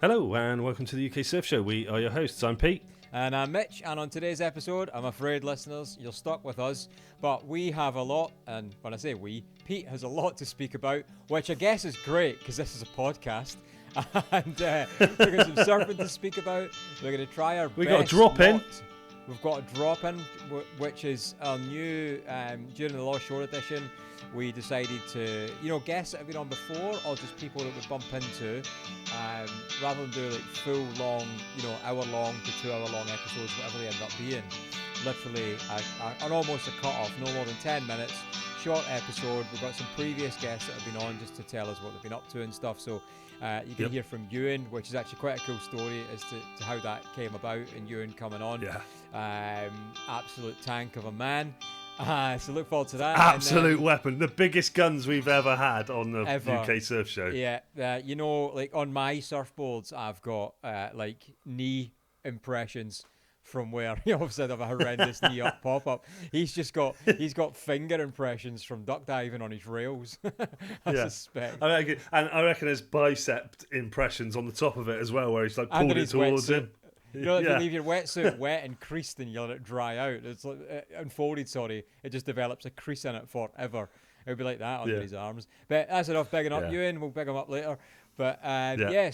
Hello and welcome to the UK Surf Show. We are your hosts. I'm Pete. And I'm Mitch, and on today's episode, I'm afraid, listeners, you're stuck with us, but we have a lot, and when I say we, Pete has a lot to speak about, which I guess is great, because this is a podcast, and we've got some surfing to speak about. We're going to try our best. We've got a drop in. We've got a drop in, which is our new, during the Lost Shore edition, we decided to, guests that have been on before, or just people that we bump into, rather than do like full long, hour-long to 2-hour-long episodes, whatever they end up being. Literally, an almost a cut-off, no more than 10 minutes, short episode. We've got some previous guests that have been on just to tell us what they've been up to and stuff. So you can hear from Yuan, which is actually quite a cool story as to how that came about, and Yuan coming on. Yeah. Absolute tank of a man. So look forward to that. Absolute weapon. The biggest guns we've ever had on the UK Surf Show. Yeah. Like on my surfboards, I've got knee impressions from where obviously I have a horrendous knee up pop-up. He's got finger impressions from duck diving on his rails. I suspect. I reckon there's bicep impressions on the top of it as well, where he's like pulled it towards him. You leave your wetsuit wet and creased and you let it dry out. It's like unfolded. Sorry, it just develops a crease in it forever. It would be like that under his arms. But that's enough bigging up Ewan. We'll big him up later. But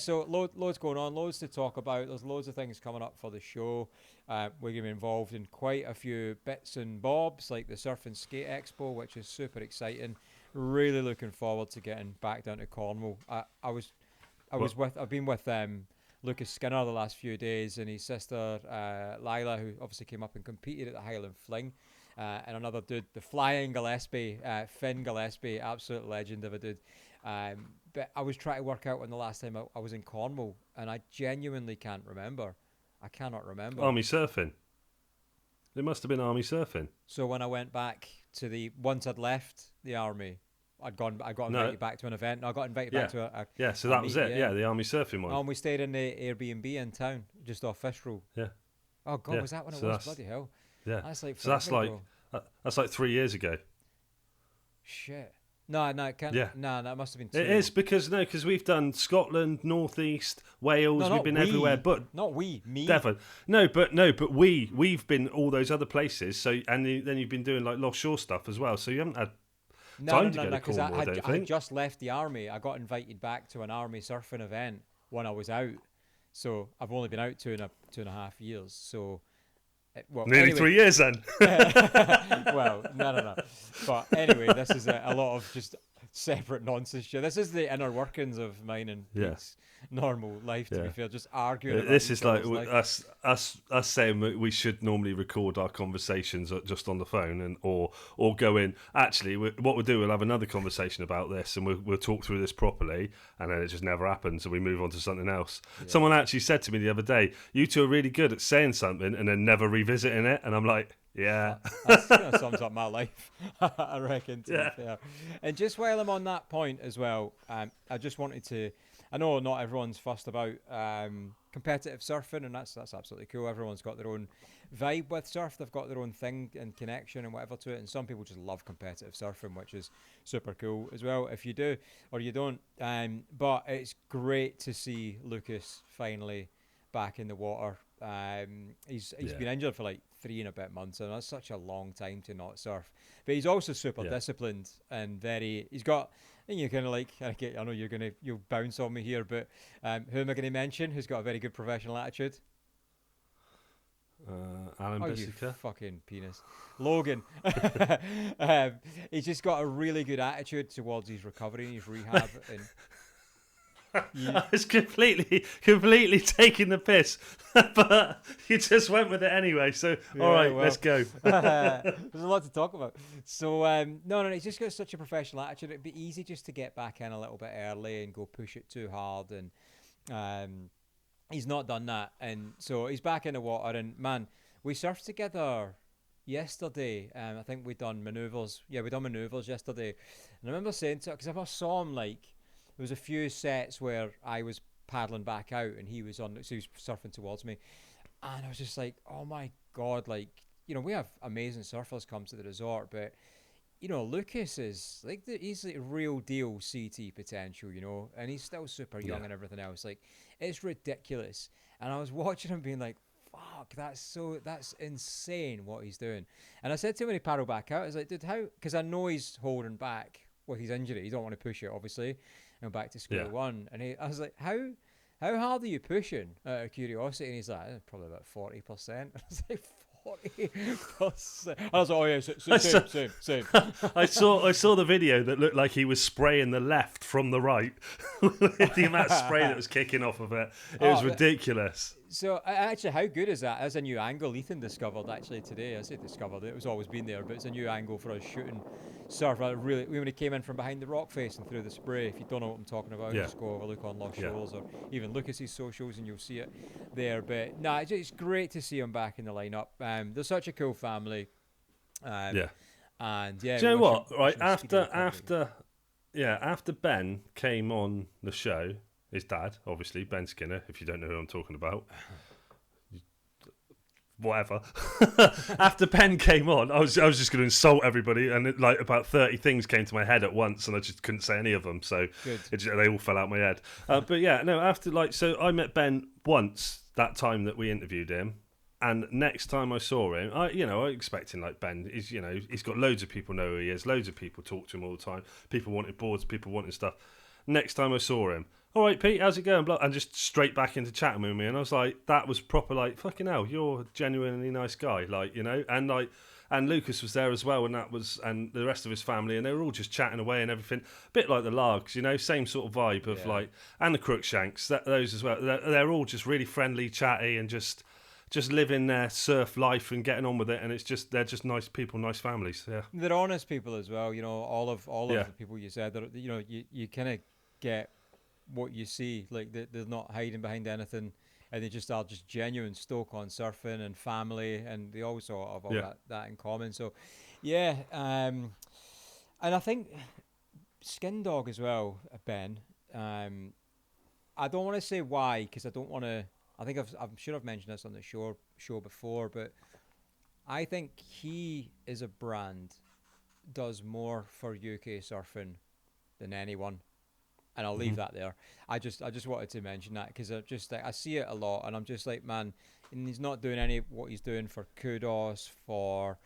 so loads going on, loads to talk about. There's loads of things coming up for the show. We're going to be involved in quite a few bits and bobs, like the Surf and Skate Expo, which is super exciting. Really looking forward to getting back down to Cornwall. I've been with Lucas Skinner the last few days, and his sister Lila, who obviously came up and competed at the Highland Fling, and another dude, the Flying Gillespie, Finn Gillespie, absolute legend of a dude. But I was trying to work out when the last time I was in Cornwall, and I genuinely can't remember. I cannot remember. Army surfing. It must have been army surfing. So when I went back to once I'd left the army, I got invited back to an event. I got invited back to a so that was it. Yeah, the army surfing one. And we stayed in the Airbnb in town, just off Fistrel. Yeah. Oh God, was that when it was? Bloody hell. Yeah. That's that's like 3 years ago. Shit. No, it can't. Yeah. No, that must have been 2. It is because we've done Scotland, North East, Wales. We've been everywhere, but not me. Devon. No, but we've been all those other places. So and then you've been doing like Lost Shore stuff as well. So you haven't had. No, because I just left the army. I got invited back to an army surfing event when I was out. So I've only been out 2.5 years. So, nearly 3 years then. Well, no. But anyway, this is a lot of just separate nonsense shit. This is the inner workings of mine and Pete's normal life, to be fair, just arguing about this is like us saying we should normally record our conversations just on the phone and or go in. Actually, what we'll do, we'll have another conversation about this and we'll talk through this properly, and then it just never happens, so we move on to something else. Someone actually said to me the other day, you two are really good at saying something and then never revisiting it, and I'm like, yeah. That kind of sums up my life, I reckon, to be fair. And just while I'm on that point as well, I just wanted to, I know not everyone's fussed about competitive surfing, and that's absolutely cool. Everyone's got their own vibe with surf. They've got their own thing and connection and whatever to it, and some people just love competitive surfing, which is super cool as well if you do or you don't. But it's great to see Lucas finally back in the water. He's been injured for like 3 and a bit months, and that's such a long time to not surf. But he's also super disciplined and he's got, and you're kind of like, I know you'll bounce on me here, but who am I going to mention who's got a very good professional attitude? Alan Bissica. You fucking penis. Logan. He's just got a really good attitude towards his recovery and his rehab. And I was completely taking the piss, but you just went with it anyway. So, all right, let's go. There's a lot to talk about. So, no, he's just got such a professional attitude. It'd be easy just to get back in a little bit early and go push it too hard, and he's not done that. And so he's back in the water, and man, we surfed together yesterday. I think we done manoeuvres. Yeah, we done manoeuvres yesterday. And I remember saying to him, because I saw him there was a few sets where I was paddling back out and he was surfing towards me, and I was just like, oh my God, we have amazing surfers come to the resort, but Lucas is like he's like real deal CT potential, and he's still super young and everything else. Like, it's ridiculous. And I was watching him being like, fuck, that's insane what he's doing. And I said to him when he paddled back out, I was like, dude, how? Because I know he's holding back with his injury. He don't want to push it, obviously, and back to square one. And I was like, how hard are you pushing? Out of curiosity, and he's like, probably about 40%. I was like, 40%. I was like, oh yeah, same. I saw the video that looked like he was spraying the left from the right. The amount of spray that was kicking off of it, it was ridiculous. So actually, how good is that? That's a new angle Ethan discovered actually today. I say discovered it was always been there, but it's a new angle for us shooting surf. Really, when he came in from behind the rock face and through the spray. If you don't know what I'm talking about, just go have a look on Lost Shoals or even Lucas's socials and you'll see it there. But it's great to see him back in the lineup. They're such a cool family. And do you know what? Right after Ben came on the show, his dad, obviously Ben Skinner. If you don't know who I'm talking about. Whatever. After Ben came on, I was just going to insult everybody, and about 30 things came to my head at once, and I just couldn't say any of them. So they all fell out my head. But yeah, no. After so I met Ben once that time that we interviewed him, and next time I saw him, I expecting Ben is he's got loads of people know who he is, loads of people talk to him all the time. People wanted boards, people wanted stuff. Next time I saw him, all right, Pete, how's it going? And just straight back into chatting with me. And I was like, that was proper, fucking hell, you're a genuinely nice guy. And Lucas was there as well, and the rest of his family, and they were all just chatting away and everything. A bit like the Largs, same sort of vibe of and the Crookshanks, those as well. They're all just really friendly, chatty, and just living their surf life and getting on with it. And they're just nice people, nice families. Yeah. They're honest people as well. All of the people you said, that you kind of get what you see, like they're not hiding behind anything, and they just are just genuine stoke on surfing and family, and they also have all that in common. So and I think Skin Dog as well, Ben. I don't want to say why, because I don't want to. I think I'm sure I've mentioned this on the show before, but I think he is a brand does more for UK surfing than anyone. And I'll leave that there. I just wanted to mention that because I see it a lot, and I'm just like, man, and he's not doing what he's doing for kudos, for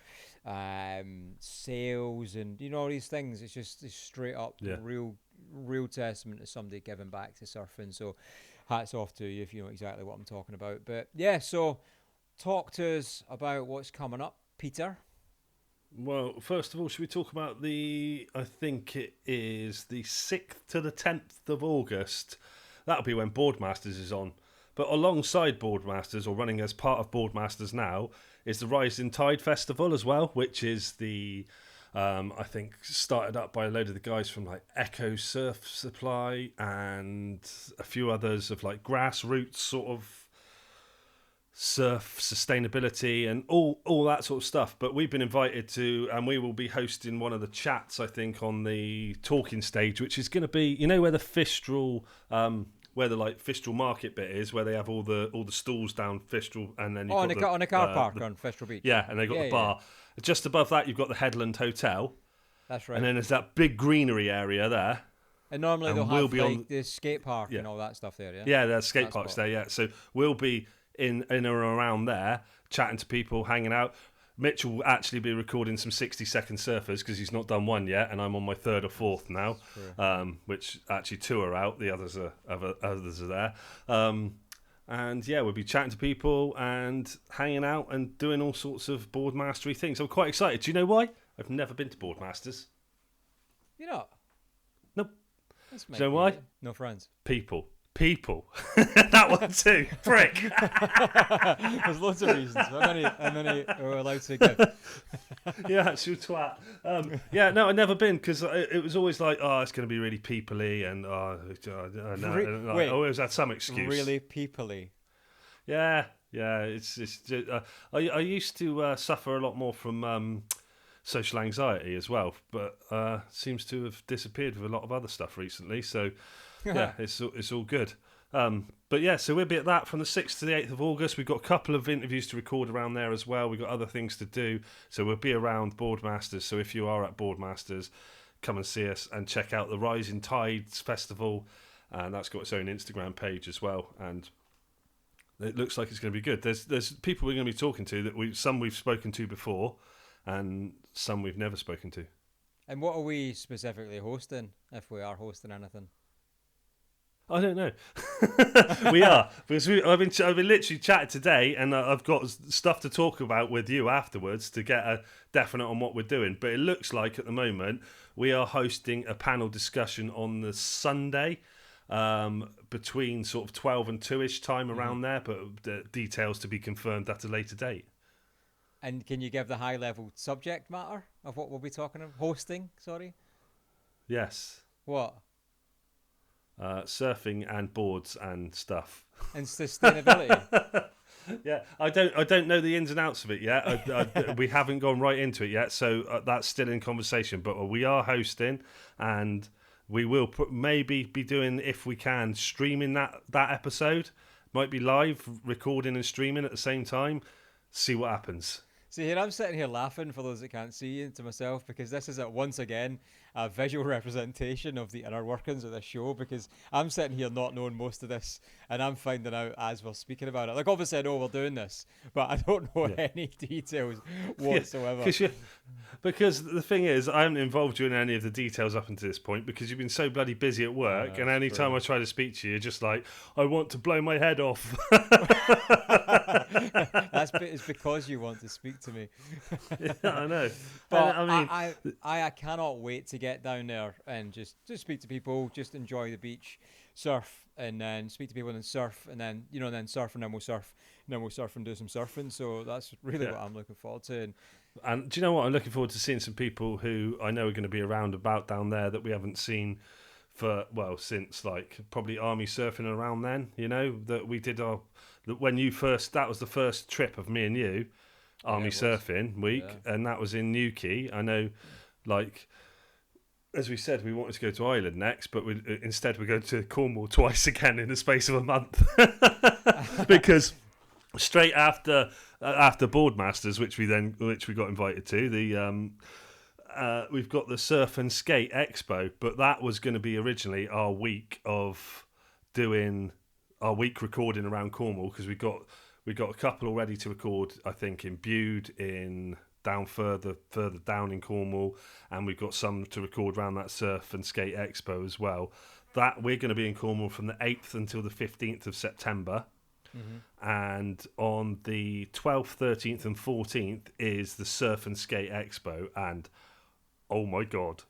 sales, and all these things. It's just straight up real testament to somebody giving back to surfing. So hats off to you if you know exactly what I'm talking about. But so talk to us about what's coming up, Peter. Well, first of all, should we talk about I think it is the 6th to the 10th of August. That'll be when Boardmasters is on. But alongside Boardmasters, or running as part of Boardmasters now, is the Rising Tide Festival as well, which is I think started up by a load of the guys from Echo Surf Supply and a few others of grassroots sort of surf sustainability and all that sort of stuff. But we've been invited to, and we will be hosting one of the chats, I think, on the talking stage, which is going to be where the Fistral where the Fistral market bit is, where they have all the stalls down Fistral, and then on a car park on Fistral Beach. Yeah, and they got the bar. Just above that, you've got the Headland Hotel. That's right. And then there's that big greenery area there. And normally they'll have the skate park and all that stuff there. Yeah. Yeah, there's skate parks there. Yeah, so we'll be in and around there, chatting to people, hanging out. Mitch will actually be recording some 60-second surfers because he's not done one yet, and I'm on my 3rd or 4th now, which actually 2 are out. The others are there. And we'll be chatting to people and hanging out and doing all sorts of Boardmastery things. I'm quite excited. Do you know why? I've never been to Boardmasters. You're not? Nope. Do you know why? No friends. People. That one too. Prick. There's lots of reasons. How many are allowed to give? Yeah, actual twat. No, I've never been because it was always it's going to be really people-y and I always had some excuse. Really people-y. Yeah. It's just, I used to suffer a lot more from social anxiety as well, but seems to have disappeared with a lot of other stuff recently. So. Yeah, it's all good. But yeah, so we'll be at that from the 6th to the 8th of August. We've got a couple of interviews to record around there as well. We've got other things to do. So we'll be around Boardmasters. So if you are at Boardmasters, come and see us and check out the Rising Tides Festival. And that's got its own Instagram page as well. And it looks like it's going to be good. There's people we're going to be talking to that some we've spoken to before and some we've never spoken to. And what are we specifically hosting, if we are hosting anything? I don't know. We are, because I've been literally chatting today, and I've got stuff to talk about with you afterwards to get a definite on what we're doing. But it looks like at the moment we are hosting a panel discussion on the Sunday, between sort of 12 and 2ish time around there, but the details to be confirmed at a later date. And can you give the high level subject matter of what we'll be talking about? Hosting, sorry. Yes. What? Surfing and boards and stuff. And sustainability. Yeah, I don't know the ins and outs of it yet. We haven't gone right into it yet, so that's still in conversation. But we are hosting, and we will maybe be doing, if we can, streaming that episode. Might be live, recording and streaming at the same time. See what happens. See, here I'm sitting here laughing, for those that can't see, to myself, because this is once again a visual representation of the inner workings of this show, because I'm sitting here not knowing most of this, and I'm finding out as we're speaking about it. Like, obviously I know we're doing this, but I don't know any details whatsoever. Because the thing is, I haven't involved you in any of the details up until this point, because you've been so bloody busy at work, and any time I try to speak to you, you're just like, I want to blow my head off. It's because you want to speak to me. Yeah, I know. But I mean, I cannot wait to get down there and just speak to people, just enjoy the beach, surf, and then speak to people, and then surf, and then then surf, and then we'll surf, and do some surfing. So that's really what I'm looking forward to. And do you know what? I'm looking forward to seeing some people who I know are going to be around about down there that we haven't seen since like probably army surfing around then. That we did when you first, that was the first trip of me and you, army surfing week, and that was in Newquay. I know, like, as we said, we wanted to go to Ireland next, but instead we go to Cornwall twice again in the space of a month. Because straight after Boardmasters, which we got invited to, we've got the Surf and Skate Expo, but that was going to be originally our week of doing our week recording around Cornwall, because we got a couple already to record, I think, in Bude, down further down in Cornwall, and we've got some to record around that Surf and Skate Expo as well. That we're going to be in Cornwall from the 8th until the 15th of September. And on the 12th, 13th and 14th is the Surf and Skate Expo, and oh my god.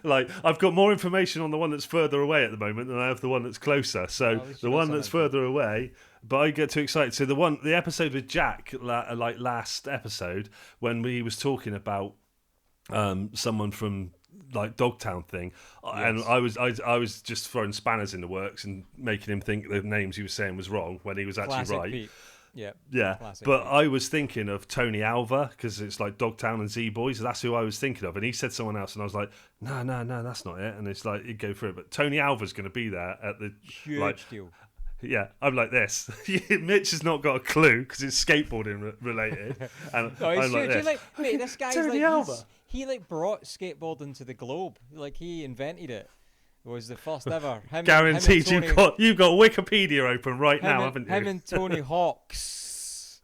Like, I've got more information on the one that's further away at the moment than I have the one that's closer. So the one that's further away, but I get too excited. So the episode with Jack, like last episode, when we was talking about someone from like Dogtown thing, and I was just throwing spanners in the works and making him think the names he was saying was wrong when he was actually Classic right. Pete. Yeah. Classic but Pete. I was thinking of Tony Alva, because it's like Dogtown and Z Boys. That's who I was thinking of, and he said someone else, and I was like, no, that's not it. And it's like, you go through it, but Tony Alva's going to be there at the huge deal. Yeah, I'm like this. Mitch has not got a clue because it's skateboarding related, and I'm like this. Mate, this guy's Tony Alva. He brought skateboarding to the globe. Like, he invented it. It was the first ever. Guaranteed. You've got Wikipedia open right now, haven't you? Him and Tony Hawks.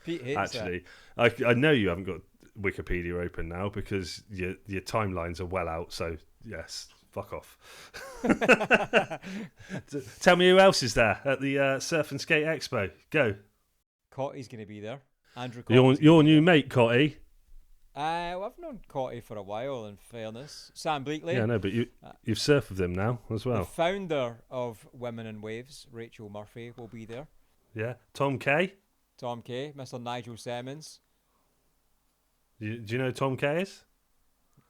Pete hates Actually, I know you haven't got Wikipedia open now because your timelines are well out. So yes, fuck off. Tell me who else is there at the Surf and Skate Expo. Go. Cotty's going to be there. Andrew. Your new mate, Cotty. Well, I've known Cotty for a while, in fairness. Sam Bleakley. Yeah, no, but you've surfed with him now as well. The founder of Women in Waves, Rachel Murphy, will be there. Yeah. Tom Kay, Mr. Nigel Simmons. Do you know who Tom Kay is?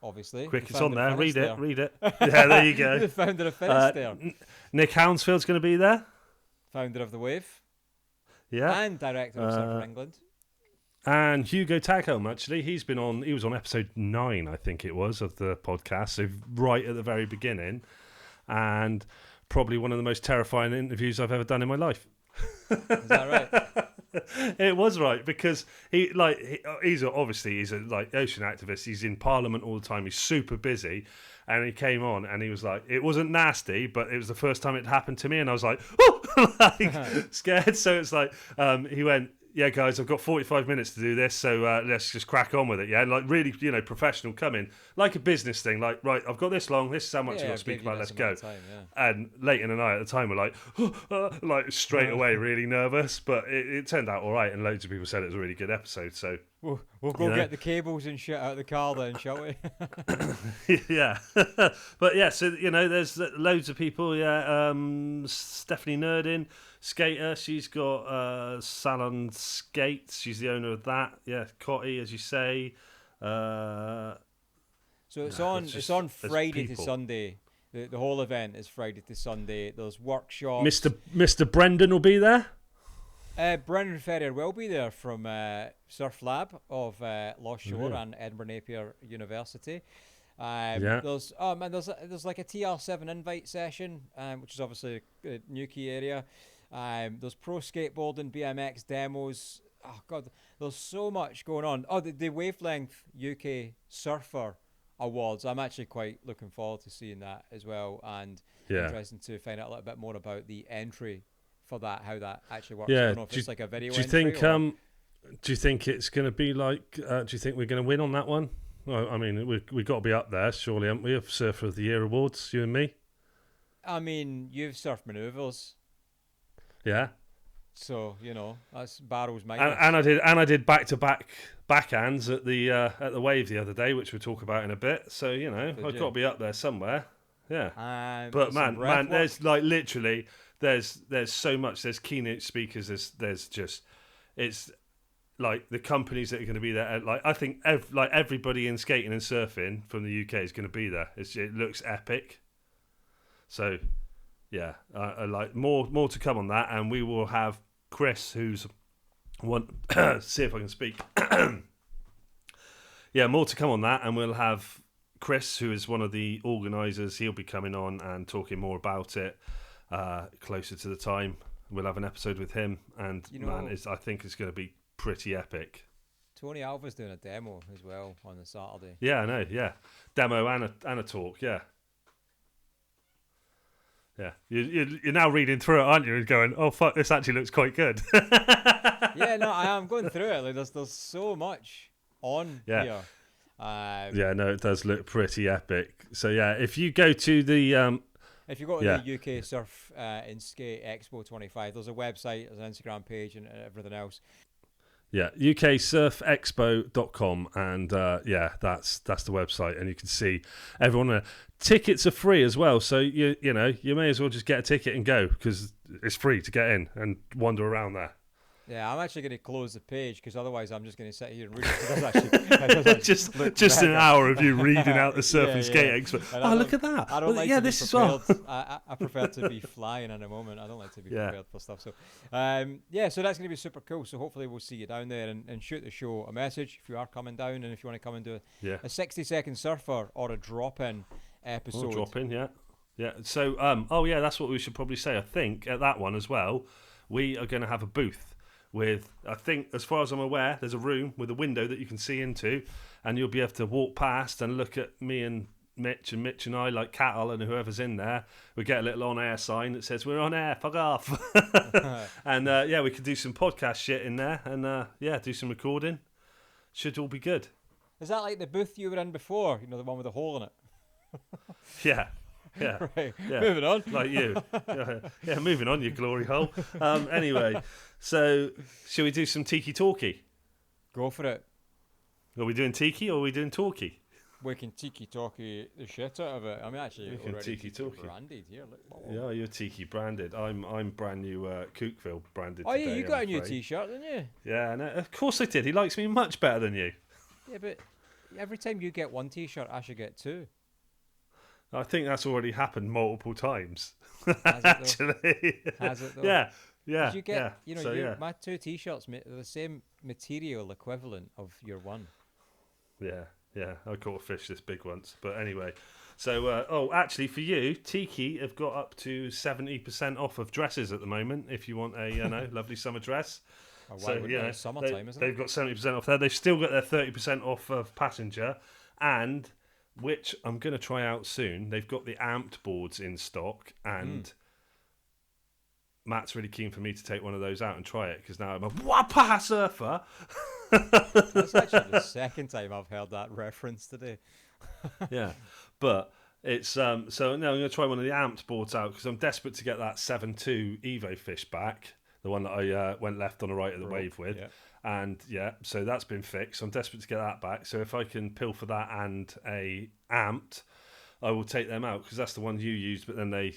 Obviously. Quick, it's on there. Read it. Yeah, there you go. The founder of Finisterre. Nick Hounsfield's going to be there. Founder of The Wave. Yeah. And director of Surf England. And Hugo Taghelm, actually, he was on episode 9, I think it was, of the podcast, so right at the very beginning. and probably one of the most terrifying interviews I've ever done in my life. Is that right? It was right, because he's he's a like ocean activist. He's in Parliament all the time. He's super busy, and he came on and he was like, it wasn't nasty, but it was the first time it happened to me, and I was like, oh, like scared. So it's like he went, yeah, guys, I've got 45 minutes to do this, so let's just crack on with it. Yeah, and like really, professional, come in like a business thing. Like, right, I've got this long. This is how much I've got to speak about. Let's go. Time, And late in the night at the time, we're like, like straight away, really nervous. But it turned out all right, and loads of people said it was a really good episode. So we'll go get the cables and shit out of the car then, shall we? Yeah, but yeah, so there's loads of people. Yeah, Stephanie Nerdin, skater. She's got Salon Skates. She's the owner of that. Yeah, Cotty, as you say. So it's on Friday to Sunday. The whole event is Friday to Sunday. There's workshops. Mr. Brendan will be there. Brendan Ferrier will be there from Surf Lab of Lost Shore and Edinburgh Napier University. There's like a TR7 invite session, which is obviously a Newquay area. There's pro skateboarding, BMX demos. Oh God, there's so much going on. Oh, the Wavelength UK Surfer Awards. I'm actually quite looking forward to seeing that as well, and interesting to find out a little bit more about the entry for that, how that actually works. I don't know if it's like a video. Do you think it's going to be like? Do you think we're going to win on that one? Well, I mean, we've got to be up there, surely, haven't we? Of Surfer of the Year awards, you and me. I mean, you've surf maneuvers. Yeah. So that's barrels minus. And I did back-to-back backhands at the wave the other day, which we'll talk about in a bit. So I've got to be up there somewhere. Yeah. But man, there's like literally there's so much. There's keynote speakers. There's just it's like the companies that are going to be there. Like I think everybody in skating and surfing from the UK is going to be there. It looks epic. So yeah, like more to come on that, and we will have Chris, who's one. See if I can speak. Yeah, more to come on that, and we'll have Chris, who is one of the organisers. He'll be coming on and talking more about it closer to the time. We'll have an episode with him, and I think it's going to be pretty epic. Tony Alva's doing a demo as well on the Saturday. Yeah, I know. Yeah, demo and a talk. Yeah. Yeah, you're now reading through it, aren't you? And going, oh fuck, this actually looks quite good. Yeah, no, I am going through it. Like, there's so much on here. Yeah, no, it does look pretty epic. So yeah, if you go to the if you go to the UK Surf and Skate Expo 25, there's a website, there's an Instagram page, and everything else. Yeah, uksurfexpo.com, and that's the website, and you can see everyone. Tickets are free as well, so you may as well just get a ticket and go, because it's free to get in and wander around there. Yeah, I'm actually going to close the page, because otherwise I'm just going to sit here and read it. just an hour of you reading out the Surf and Skate Expo. Oh, look at that. I don't like to be this prepared. as well. I prefer to be flying in a moment. I don't like to be prepared for stuff. So, so that's going to be super cool. So hopefully we'll see you down there and shoot the show a message if you are coming down, and if you want to come and do a 60-second surfer or a drop-in episode. Drop-in, yeah. Yeah, so, that's what we should probably say. I think at that one as well, we are going to have a booth. With, I think, as far as I'm aware, there's a room with a window that you can see into, and you'll be able to walk past and look at me and Mitch and I, like Cattle and whoever's in there. We get a little on-air sign that says, we're on air, fuck off. And, we could do some podcast shit in there and, do some recording. Should all be good. Is that like the booth you were in before? The one with the hole in it? Yeah. Yeah. Right. Yeah. Moving on. Like you. Yeah, moving on, you glory hole. Anyway, so shall we do some Tiki Talkie? Go for it. Are we doing Tiki or are we doing Talkie? We can Tiki Talkie the shit out of it. I mean, actually, we can Tiki Talkie branded here. Look. Yeah, you're Tiki branded. I'm brand new Cookville branded. Oh today, yeah, you got a new T-shirt, didn't you? Yeah, no, of course I did. He likes me much better than you. Yeah, but every time you get one T-shirt, I should get two. I think that's already happened multiple times. Has it though? Yeah, yeah. You get, my two T-shirts are the same material equivalent of your one. Yeah. I caught a fish this big once, but anyway. So, actually, for you, Tiki have got up to 70% off of dresses at the moment. If you want a lovely summer dress, It's summertime, isn't it? they've got 70% off there. They've still got their 30% off of passenger, and which I'm going to try out soon. They've got the amped boards in stock, and Matt's really keen for me to take one of those out and try it because now I'm a whoppa surfer. That's actually the second time I've heard that reference today. Yeah, but it's so now I'm going to try one of the amped boards out because I'm desperate to get that 7.2 Evo fish back, the one that I went left on the right of the wave with, and so that's been fixed. So I'm desperate to get that back. So if I can pilfer that and a amped, I will take them out because that's the one you used, but then they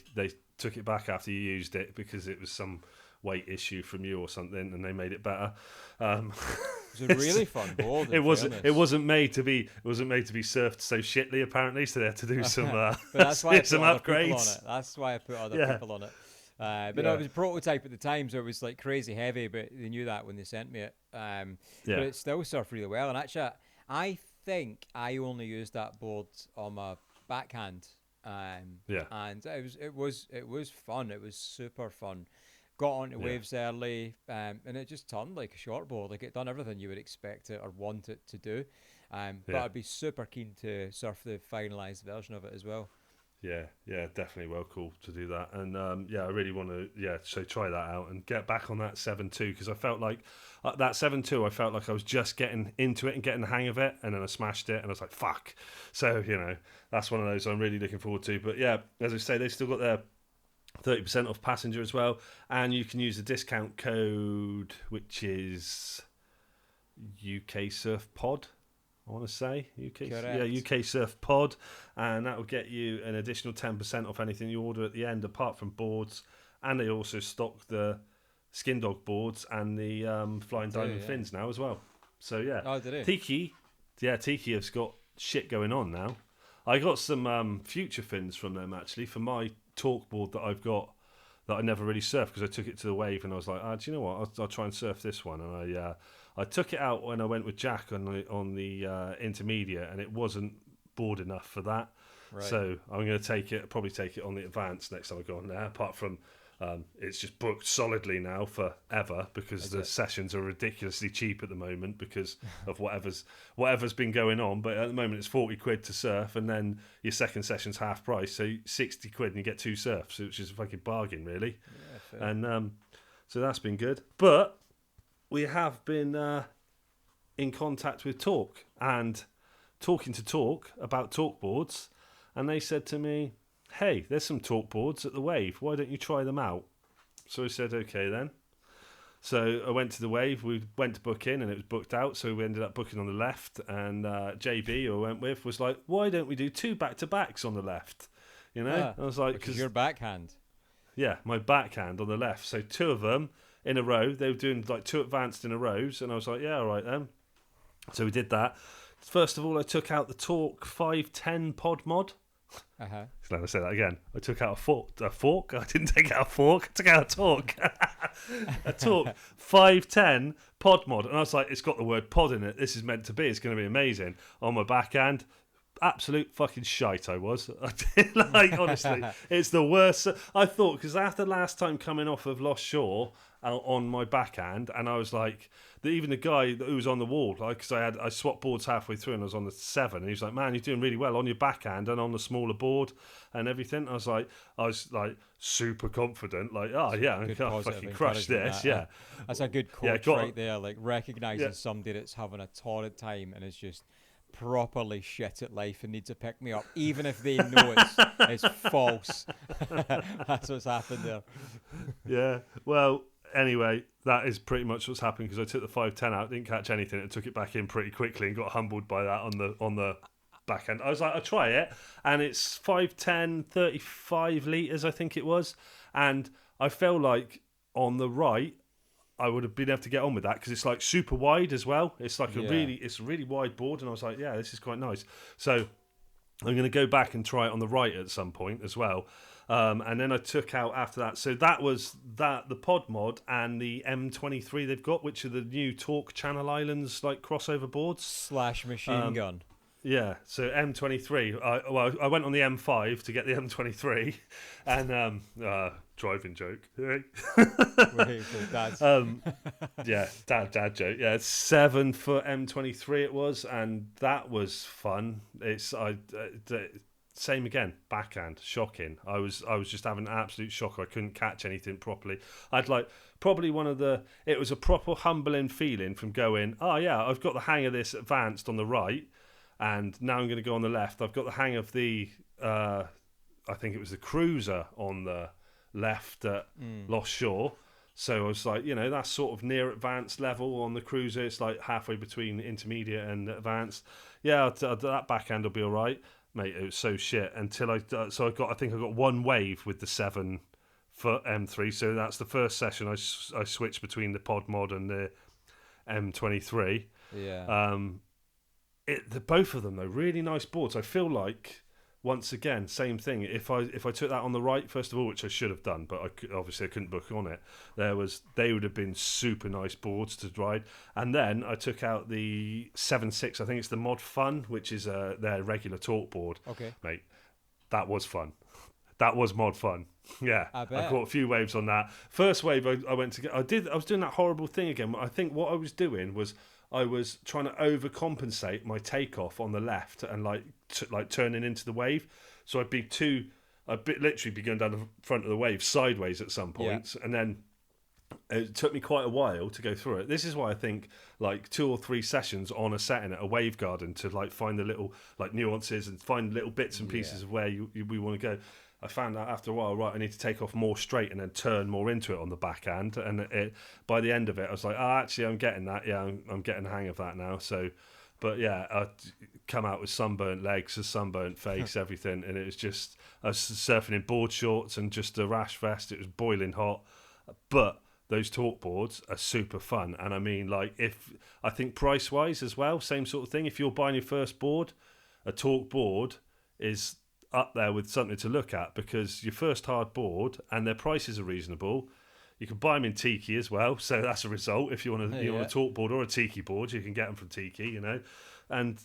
took it back after you used it because it was some weight issue from you or something, and they made it better. It was a really fun board. It wasn't made to be surfed so shitly apparently, so they had to do some but that's why some upgrades. That's why I put other people on it. No, it was a prototype at the time, so it was like crazy heavy, but they knew that when they sent me it. But it still surfed really well, and actually I think I only used that board on my backhand. And it was fun. It was super fun. Got onto waves early, and it just turned like a shortboard. Like it done everything you would expect it or want it to do. But I'd be super keen to surf the finalised version of it as well. Yeah, definitely well cool to do that. And I really want to so try that out and get back on that 7.2 because I felt like that 7.2 I felt like I was just getting into it and getting the hang of it, and then I smashed it and I was like fuck. So that's one of those I'm really looking forward to. But yeah, as I say, they've still got their 30% off passenger as well, and you can use the discount code which is UK Surf Pod. I want to say UK Surf Pod, and that will get you an additional 10% off anything you order at the end, apart from boards. And they also stock the Skin Dog boards and the Flying Diamond fins now as well. So Tiki has got shit going on now. I got some future fins from them actually for my Torq board that I've got that I never really surfed because I took it to the wave and I was like, do you know what? I'll try and surf this one, and I took it out when I went with Jack on the intermediate, and it wasn't board enough for that. Right. So I'm going to probably take it on the advanced next time I go on there. Apart from it's just booked solidly now forever because the sessions are ridiculously cheap at the moment because of whatever's been going on. But at the moment it's 40 quid to surf, and then your second session's half price, so 60 quid and you get 2 surfs, which is a fucking bargain really. Yeah, and so that's been good. But we have been in contact with Torq and talking to Torq about Torq boards, and they said to me, hey, there's some Torq boards at the wave, why don't you try them out? So I said, okay then. So I went to the wave, we went to book in and it was booked out, so we ended up booking on the left, and JB, who I went with, was like, why don't we do 2 back-to-backs on the left? I was like... Because your backhand. Yeah, my backhand on the left, so 2 of them in a row. They were doing like 2 advanced in a row, and I was like, yeah, all right then. So we did that. First of all, I took out the Torq 510 pod mod. So let me say that again. I took out a fork. I didn't take out a fork. I took out a Torq. A Torq 510 pod mod, and I was like, it's got the word pod in it. This is meant to be. It's going to be amazing. On my backhand, absolute fucking shite I was. Honestly, it's the worst. I thought, because after last time coming off of Lost Shore on my backhand, and I was like, even the guy who was on the wall, because I swapped boards halfway through and I was on the 7, and he was like, man, you're doing really well on your backhand and on the smaller board and everything. I was like super confident, like, oh yeah, I'm gonna fucking crush this. That's a good coach right there, like recognizing somebody that's having a torrid time and is just properly shit at life and needs to pick me up, even if they know it's false. That's what's happened there. Yeah, well, anyway, that is pretty much what's happened, because I took the 510 out, didn't catch anything, and took it back in pretty quickly and got humbled by that on the back end. I was like, I'll try it, and it's 510 35 litres I think it was, and I felt like on the right I would have been able to get on with that, because it's like super wide as well. It's like it's a really wide board, and I was like, yeah, this is quite nice. So I'm going to go back and try it on the right at some point as well. And then I took out after that. So that was the pod mod and the M23 they've got, which are the new Torq Channel Islands like crossover boards / machine gun. Yeah, so M23. I went on the M5 to get the M23, and driving joke. Wait, Dad's. Yeah, dad joke. Yeah, it's 7 foot M23 it was, and that was fun. Same again, backhand, shocking. I was just having an absolute shock. I couldn't catch anything properly. I'd like probably it was a proper humbling feeling from going, oh yeah, I've got the hang of this advanced on the right, and now I'm going to go on the left. I've got the hang of the I think it was the cruiser on the left at Lost Shore. So I was like, that's sort of near advanced level on the cruiser. It's like halfway between intermediate and advanced. Yeah, that backhand will be all right, mate. It was so shit until I think I got one wave with the 7 foot M3. So that's the first session I switched between the pod mod and the M23. Yeah. Both of them though, really nice boards. I feel like, once again, same thing. If I took that on the right first of all, which I should have done, but obviously I couldn't book on it. They would have been super nice boards to ride. And then I took out the 7.6. I think it's the Mod Fun, which is their regular Torq board. Okay, mate, that was fun. That was Mod Fun. Yeah, I bet. I caught a few waves on that. First wave, I went to get. I was doing that horrible thing again. I think what I was doing was I was trying to overcompensate my takeoff on the left and like turning into the wave. So literally be going down the front of the wave sideways at some points, and then it took me quite a while to go through it. This is why I think like 2 or 3 sessions on a setting at a wave garden to like find the little like nuances and find little bits and pieces of where we want to go. I found out after a while, right, I need to take off more straight and then turn more into it on the backhand. And by the end of it, I was like, actually, I'm getting that. Yeah, I'm getting the hang of that now. So, but yeah, I come out with sunburnt legs, a sunburnt face, everything. And it was just, I was surfing in board shorts and just a rash vest. It was boiling hot. But those Torq boards are super fun. And I mean, like, I think price-wise as well, same sort of thing. If you're buying your first board, a Torq board is up there with something to look at, because your first hard board and their prices are reasonable. You can buy them in Tiki as well, so that's a result. If you want a Torq board or a Tiki board, you can get them from Tiki, and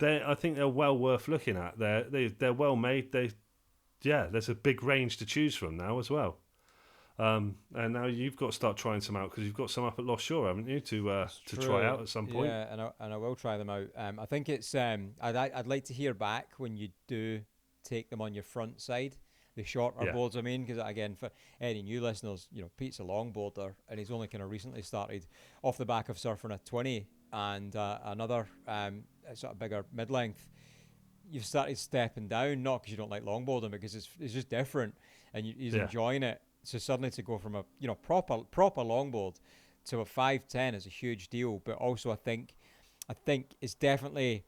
I think they're well worth looking at. They're well made. There's a big range to choose from now as well. And now you've got to start trying some out, because you've got some up at Lost Shore, haven't you, to try out at some point? Yeah, and I will try them out. I think it's I'd like to hear back when you do take them on your front side, the shorter boards. I mean, because again, for any new listeners, Pete's a longboarder and he's only kind of recently started off the back of surfing a 20 and another sort of bigger mid-length. You've started stepping down, not because you don't like longboarding, because it's just different and he's enjoying it. So suddenly to go from a proper longboard to a 510 is a huge deal. But also I think it's definitely,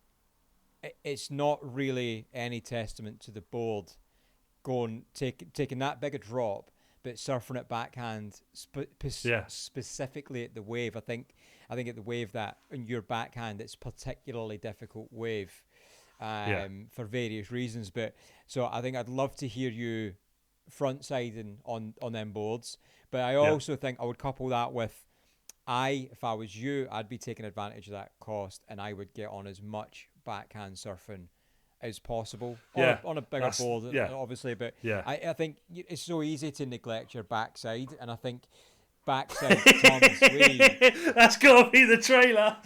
it's not really any testament to the board taking that big a drop, but surfing it backhand specifically at the wave. I think at the wave that in your backhand, it's particularly difficult wave for various reasons. But so I think I'd love to hear you front siding on them boards. But I also think I would couple that with, if I was you, I'd be taking advantage of that cost and I would get on as much backhand surfing as possible on a bigger board, obviously. But I think it's so easy to neglect your backside, and I think backside Tom's wave. That's got to be the trailer.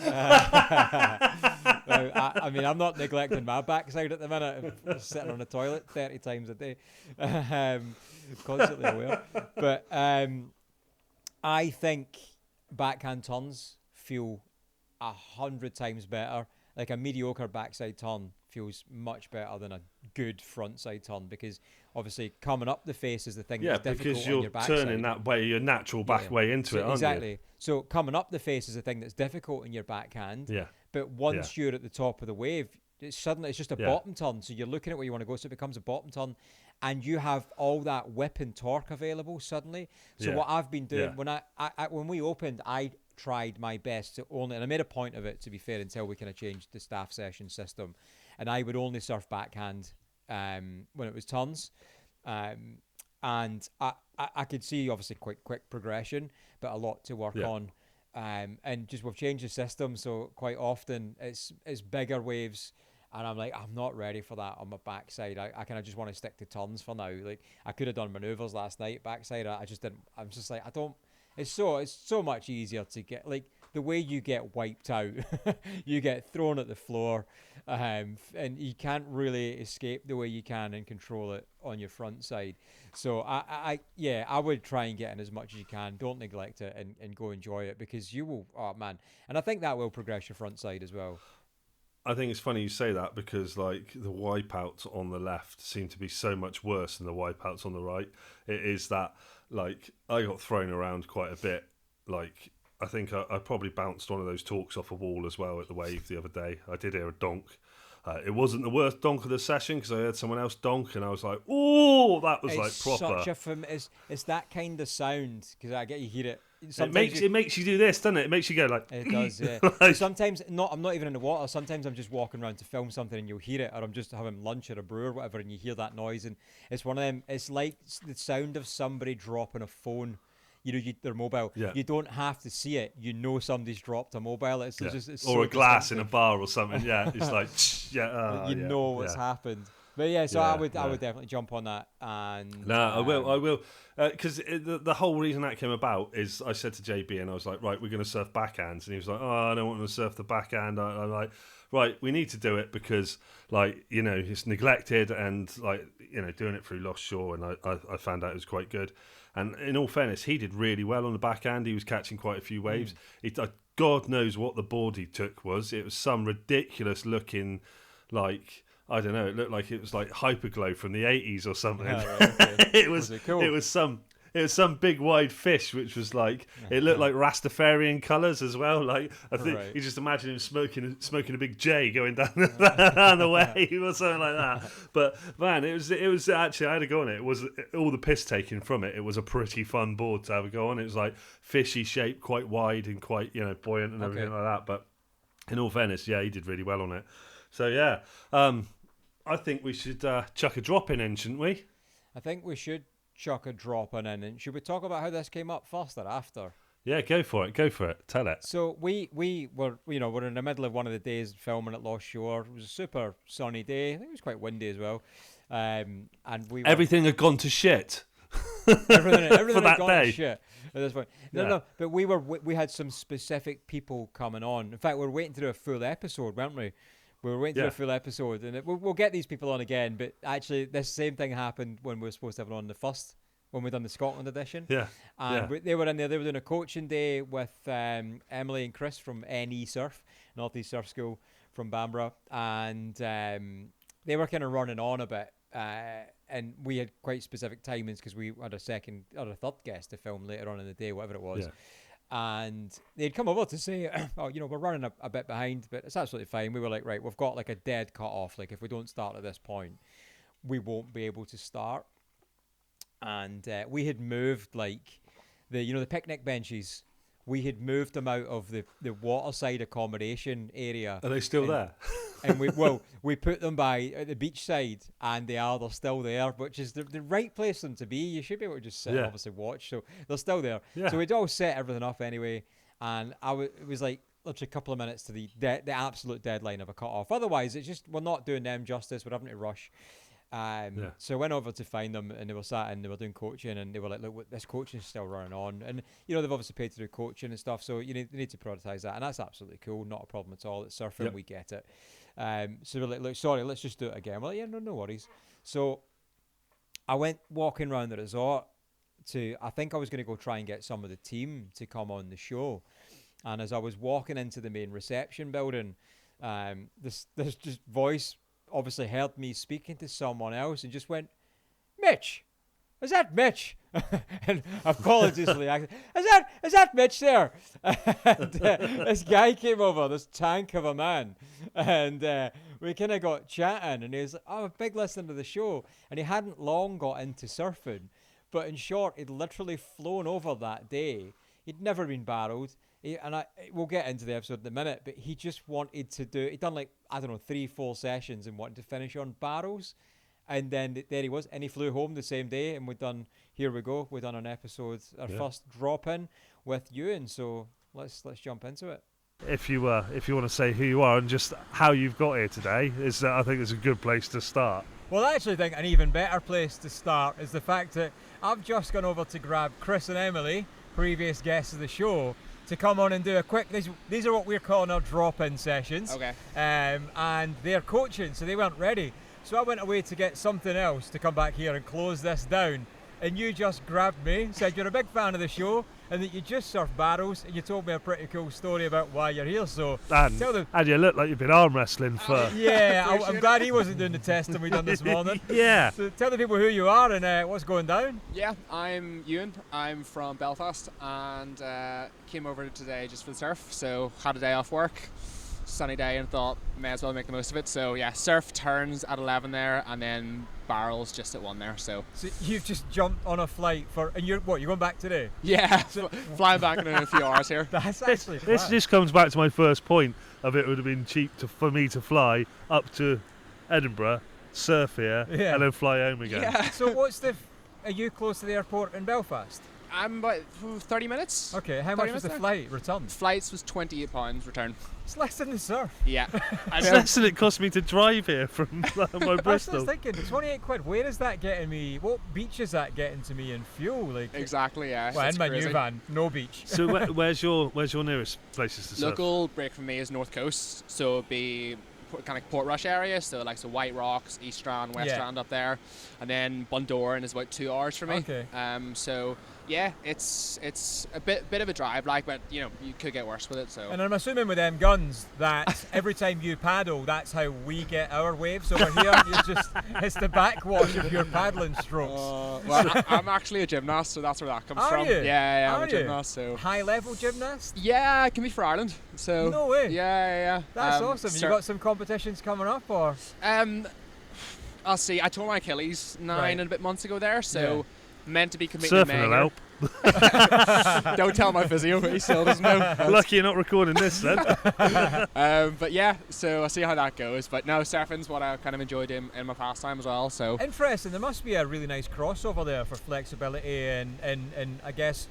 I mean, I'm not neglecting my backside at the minute. I'm sitting on the toilet 30 times a day, constantly aware. But I think backhand turns feel 100 times better. Like a mediocre backside turn feels much better than a good frontside turn, because obviously coming up the face is the thing that's difficult on your backside. Because you're turning that way, your natural back way into it, aren't you? Exactly. So coming up the face is the thing that's difficult in your backhand. Yeah. But once you're at the top of the wave, it's just a bottom turn. So you're looking at where you want to go, so it becomes a bottom turn, and you have all that whip and torque available suddenly. So what I've been doing when we opened, I tried my best to only, and I made a point of it, to be fair, until we kind of changed the staff session system, and I would only surf backhand when it was turns, and I could see obviously quick progression, but a lot to work on, and just we've changed the system, so quite often it's bigger waves And I'm like, I'm not ready for that on my backside. I kind of just want to stick to turns for now. Like, I could have done maneuvers last night backside. I just didn't. I'm just like, I don't. It's so much easier to get, like, the way you get wiped out. You get thrown at the floor, and you can't really escape the way you can and control it on your front side. So I would try and get in as much as you can. Don't neglect it, and go enjoy it, because you will. Oh man, and I think that will progress your front side as well. I think it's funny you say that, because like the wipeouts on the left seem to be so much worse than the wipeouts on the right. It is that, like, I got thrown around quite a bit. Like, I think I probably bounced one of those Torqs off a wall as well at the wave the other day. I did hear a donk. It wasn't the worst donk of the session, because I heard someone else donk and I was like, "Oh, that was It's like proper." it's that kind of sound, because I get you hear it. It makes you do this, doesn't it? It makes you go like. It does, yeah. Like, sometimes I'm not even in the water. Sometimes I'm just walking around to film something, and you'll hear it, or I'm just having lunch at a brew or whatever, and you hear that noise, and it's one of them. It's like the sound of somebody dropping a phone. Their mobile. Yeah. You don't have to see it. You know somebody's dropped a mobile. It's or a glass in a bar or something. Yeah, it's like you know what's happened. But yeah, so I would definitely jump on that. And I will, because the whole reason that came about is I said to JB, and I was like, right, we're going to surf backhands, and he was like, oh, I don't want to surf the backhand. I'm like, right, we need to do it, because, like, it's neglected, and, like, doing it through Lost Shore, and I found out it was quite good. And in all fairness, he did really well on the backhand. He was catching quite a few waves. God knows what the board he took was. It was some ridiculous looking, like, I don't know. It looked like it was like Hyperglow from the 80s or something. Oh, right, okay. It was cool. It was some big wide fish, which was like, it looked like Rastafarian colours as well. Like, I think you just imagine him smoking a big J going down the wave or something like that. But man, it was actually, I had a go on it. It was all the piss taken from it. It was a pretty fun board to have a go on. It was like fishy shape, quite wide and quite buoyant and everything like that. But in all fairness, yeah, he did really well on it. So yeah, I think we should chuck a drop in, shouldn't we? I think we should chuck a drop in. And should we talk about how this came up first or after? Yeah, go for it. Tell it. So we were, we're in the middle of one of the days filming at Lost Shore. It was a super sunny day. I think it was quite windy as well. And everything had gone to shit. everything for that had gone day. to shit at this point. No, but we had some specific people coming on. In fact, we were waiting to do a full episode, weren't we? We were waiting to do a full episode, and we'll get these people on again. But actually, this same thing happened when we were supposed to have it on the first, when we done the Scotland edition. Yeah. And they were in there. They were doing a coaching day with Emily and Chris from NE Surf, North East Surf School from Bamborough, and they were kind of running on a bit. And we had quite specific timings, because we had a second or a third guest to film later on in the day, whatever it was. Yeah. And they'd come over to say, oh, we're running a bit behind, but it's absolutely fine. We were like, right, we've got like a dead cut off. Like, if we don't start at this point, we won't be able to start. And we had moved like the picnic benches. We had moved them out of the waterside accommodation area. Are they still there? And we put them by at the beach side, and they're still there, which is the right place for them to be. You should be able to just sit and obviously watch. So they're still there. Yeah. So we'd all set everything up anyway, and it was like literally a couple of minutes to the absolute deadline of a cut off. Otherwise, it's just, we're not doing them justice. We're having to rush. So I went over to find them, and they were sat and they were doing coaching, and they were like, look, this coaching is still running on, and they've obviously paid to do coaching and stuff, so they need to prioritize that, and that's absolutely cool, not a problem at all. It's surfing. We get it. So we're like, look, sorry, let's just do it again. We're like, yeah, no worries. So I went walking around the resort I think I was going to go try and get some of the team to come on the show, and as I was walking into the main reception building, this just voice obviously heard me speaking to someone else and just went, Mitch, is that Mitch? And apologies for the accent. Is that Mitch there? And this guy came over, this tank of a man, and we kind of got chatting, and he was like, oh, I'm a big listener to the show, and he hadn't long got into surfing, but in short, he'd literally flown over that day. He'd never been barreled. We'll get into the episode in a minute, but he just wanted to he'd done 3-4 sessions and wanted to finish on barrels. And then there he was, and he flew home the same day, and we've done an episode, our first drop in with Yuan. So let's jump into it. if you want to say who you are and just how you've got here today, I think it's a good place to start. Well, I actually think an even better place to start is the fact that I've just gone over to grab Chris and Emily, previous guests of the show, to come on and do a quick. These are what we're calling our drop-in sessions. Okay. And they're coaching, so they weren't ready. So I went away to get something else to come back here and close this down. And you just grabbed me, said you're a big fan of the show, and that you just surf barrels, and you told me a pretty cool story about why you're here. So tell them. And you look like you've been arm wrestling for. Yeah, I'm glad he wasn't doing the testing we done this morning. Yeah. So tell the people who you are and what's going down. Yeah, I'm Yuan. I'm from Belfast and came over today just for the surf. So had a day off work, sunny day, and thought may as well make the most of it. So yeah, surf turns at 11 there, and then barrels just at 1 there. So you've just jumped on a flight and you're going back today? Yeah, flying back in a few hours here. That's actually this just comes back to my first point of it would have been cheap for me to fly up to Edinburgh, surf here, and then fly home again. Yeah. So are you close to the airport in Belfast? I'm about 30 minutes. Okay, how much was the flight return? Flights was £28 return. It's less than the surf. Yeah. It's less than it cost me to drive here from my Bristol. I was thinking, 28 quid, where is that getting me? What beach is that getting to me in fuel? Exactly, yeah. Well, in my new van, no beach. So where's your nearest places to surf? Local break for me is North Coast, so it'd be kind of Portrush area, so like White Rocks, East Strand, West Strand up there, and then Bundoran is about 2 hours for me. Okay. So yeah, it's a bit of a drive, but you could get worse with it. So. And I'm assuming with them guns that every time you paddle, that's how we get our waves over here. It's the backwash of your paddling strokes. Well, I'm actually a gymnast, so that's where that comes from. You? Yeah, I'm a gymnast. So high level gymnast? Yeah, I can be for Ireland. So no way. Yeah. That's awesome. You got some competitions coming up, or? I'll see. I tore my Achilles 9 and a bit months ago there, so. Meant to be committing Surfing will help. Don't tell my physio, he still doesn't know. Lucky you're not recording this then. But yeah, so I'll see how that goes. But no, surfing's what I kind of enjoyed in my pastime as well. So interesting. There must be a really nice crossover there for flexibility and I guess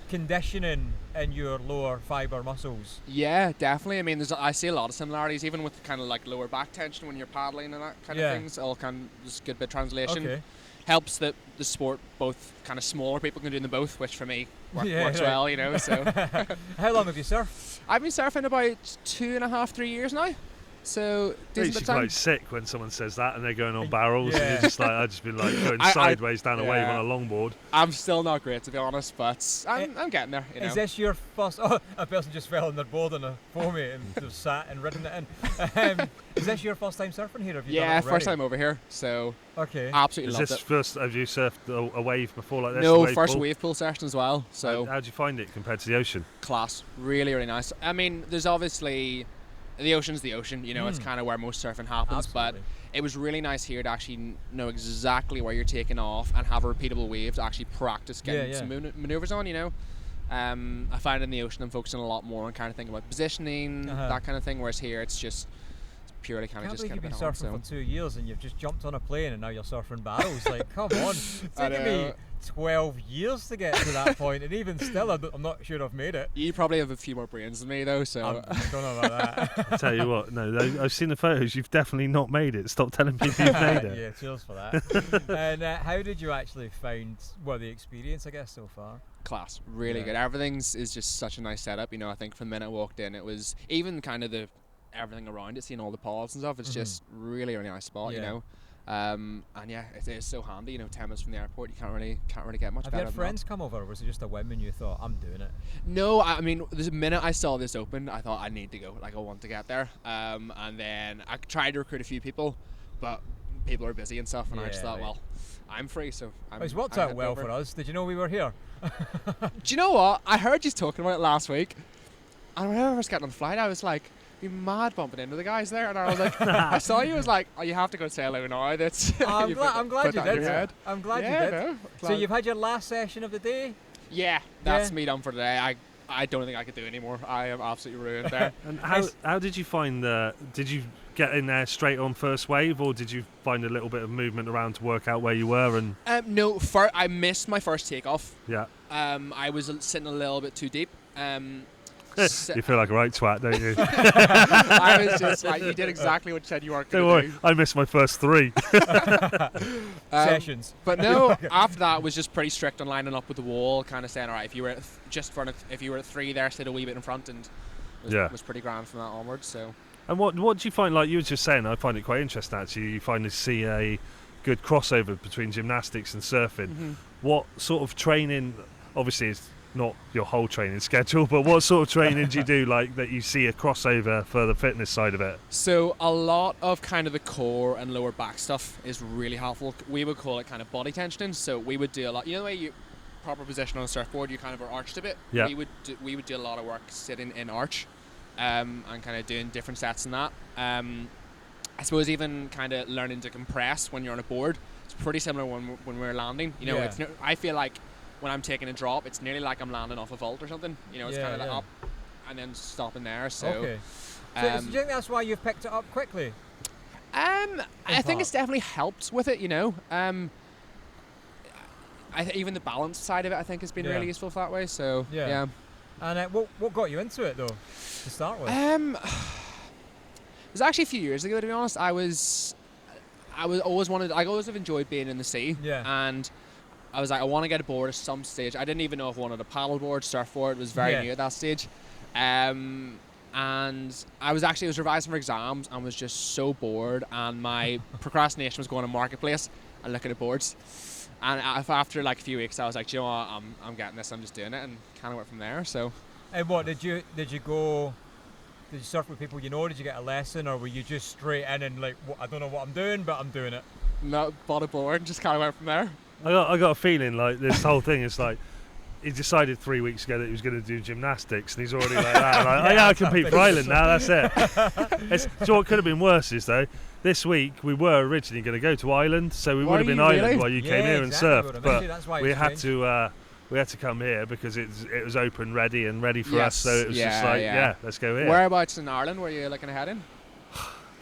conditioning in your lower fibre muscles. Yeah, definitely. I mean, I see a lot of similarities, even with kind of like lower back tension when you're paddling and that kind of things. All kind of just good bit of translation. Okay. Helps that the sport both kind of smaller people can do them both, which for me works well, So how long have you surfed? I've been surfing about 2.5, 3 years now. So decent bit of time. Quite sick when someone says that and they're going on barrels. And you're just like, I've just been like going sideways down a wave on a longboard. I'm still not great, to be honest, but I'm getting there. Is this your first? Oh, a person just fell on their board on a foamy and just sat and ridden it in. Is this your first time surfing here? Have you done it already? First time over here. So absolutely loved it. Have you surfed a wave before like this? No, first wave pool session as well. So how do you find it compared to the ocean? Class, really, really nice. I mean, there's obviously. The ocean's the ocean, it's kind of where most surfing happens. Absolutely. But it was really nice here to actually know exactly where you're taking off and have a repeatable wave to actually practice getting some maneuvers on, I find in the ocean I'm focusing a lot more on kind of thinking about positioning, that kind of thing, whereas here it's just purely kind of just you've been surfing for 2 years and you've just jumped on a plane and now you're surfing barrels. Like, come on. It's taken me 12 years to get to that point, and even still I'm not sure I've made it. You probably have a few more brains than me though, so I don't know about that. I'll tell you what, no, I've seen the photos, you've definitely not made it. Stop telling people you've made it. Yeah, cheers for that. And how did you actually find the experience, I guess, so far? Class, really good. Everything's is just such a nice setup, I think from the minute I walked in, it was even kind of everything around it, seeing all the pods and stuff, it's just really nice spot, and it is so handy, 10 minutes from the airport, you can't really get much better. Have you had friends come over, or was it just a whim and you thought, I'm doing it? No, I mean, the minute I saw this open, I thought I need to go, I want to get there, and then I tried to recruit a few people, but people are busy and stuff, and I just thought, well, I'm free, so it's worked out well for us. Did you know we were here? Do you know what? I heard you talking about it last week, and whenever I was getting on the flight, I was like, be mad bumping into the guys there, and I was like, I saw you, was like, oh, you have to go say hello now. That's I'm glad you did. I'm glad you did. No, so you've had your last session of the day? Yeah, that's me done for today. I don't think I could do anymore. I am absolutely ruined there. And how did you find did you get in there straight on first wave, or did you find a little bit of movement around to work out where you were? And no, I missed my first takeoff. Yeah. I was sitting a little bit too deep. You feel like a right twat, don't you? I was just like, you did exactly what you said you weren't going to do. Don't worry, I missed my first 3. Sessions. But no, after that was just pretty strict on lining up with the wall, kind of saying, all right, if you were if you were at 3 there, stayed a wee bit in front, and was pretty grand from that onwards. So. And what do you find, like you were just saying, I find it quite interesting actually, you finally see a good crossover between gymnastics and surfing. Mm-hmm. What sort of training, obviously it's not your whole training schedule, but what sort of training do you do like that you see a crossover for the fitness side of it? So a lot of kind of the core and lower back stuff is really helpful. We would call it kind of body tensioning. So we would do a lot, you know the way you proper position on a surfboard, you kind of are arched a bit. Yeah. We would do a lot of work sitting in arch, and kind of doing different sets in that. I suppose even kind of learning to compress when you're on a board. It's pretty similar when we're landing. You know, I feel like when I'm taking a drop, it's nearly like I'm landing off a vault or something. You know, it's kind of like up and then stopping there. So, okay. So do you think that's why you've picked it up quickly? I think it's definitely helped with it. You know, even the balance side of it, I think, has been really useful for that way. So yeah. And what got you into it though, to start with? It was actually a few years ago, to be honest. I always have enjoyed being in the sea. Yeah. And I was like, I want to get a board at some stage. I didn't even know if I wanted a paddle board, surfboard. It was very new at that stage. And I was revising for exams and was just so bored. And my procrastination was going to Marketplace and looking at boards. And after like a few weeks, I was like, do you know what? I'm getting this. I'm just doing it, and kind of went from there. So. And what did you go? Did you surf with people you know? Did you get a lesson, or were you just straight in and like, I don't know what I'm doing, but I'm doing it? No, bought a board and just kind of went from there. I got a feeling like this whole thing is like, he decided 3 weeks ago that he was going to do gymnastics, and he's already like that. Like, I compete for Ireland now, that's it. So what could have been worse is though, this week we were originally going to go to Ireland, so we would have been Ireland while you came here and surfed, but we had to come here because it was open, ready for us. So it was just like, let's go here. Whereabouts in Ireland were you looking ahead in?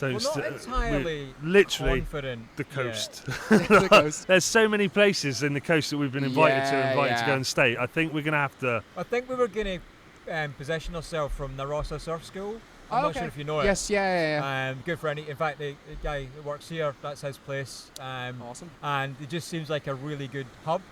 Not entirely literally confident. The coast. The coast. There's so many places in the coast that we've been invited to go and stay. I think we're going to have to. I think we were going to position ourselves from Narossa Surf School. I'm not sure if you know it. Yes, yeah. Good for any. In fact, the guy that works here, that's his place. Awesome. And it just seems like a really good hub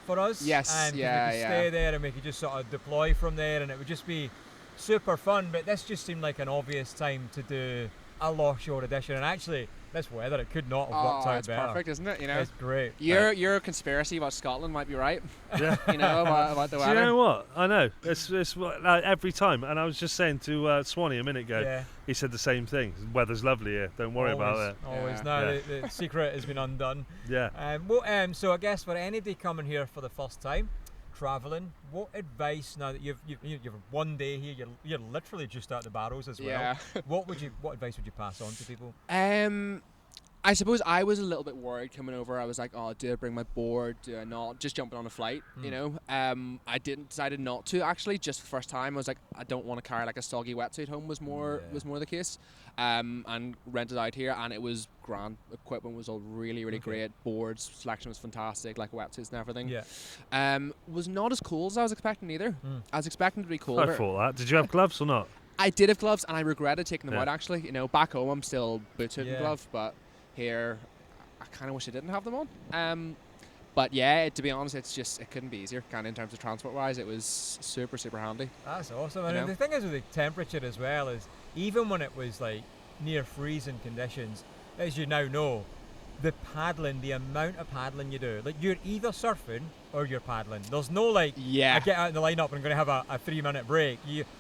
for us. Yes, and we could stay there and we could just sort of deploy from there, and it would just be super fun. But this just seemed like an obvious time to do a Lochshore edition, and actually this weather, it could not have worked out it's better. Perfect, isn't it? You know, it's great. Your conspiracy about Scotland might be right. Yeah. You know about the weather. Do you know what? I know it's like every time, and I was just saying to Swanee a minute ago. Yeah. He said the same thing. The weather's lovely here. Don't worry about it. Always. No, the secret has been undone. Yeah. So I guess for anybody coming here for the first time, traveling, what advice, now that you've 1 day here, you're literally just out the Barrows as well. Yeah. what advice would you pass on to people? I suppose I was a little bit worried coming over. I was like, oh, do I bring my board? Do I not? Just jumping on a flight, you know. I decided not to actually. Just the first time, I was like, I don't want to carry like a soggy wetsuit home. Was more the case. And rented out here, and it was grand. Equipment was all really great. Boards selection was fantastic, like wetsuits and everything. Yeah. Was not as cool as I was expecting either. I was expecting to be colder. I thought that. Did you have gloves or not? I did have gloves, and I regretted taking them out actually. You know, back home I'm still booted and glove, but here I kind of wish I didn't have them on. But yeah, to be honest, it couldn't be easier. Kind of in terms of transport wise, it was super handy. That's awesome. And the thing is with the temperature as well is, even when it was like near freezing conditions, as you now know, the paddling, the amount of paddling you do, like you're either surfing or you're paddling. There's no like, I get out in the lineup and I'm going to have a 3 minute break.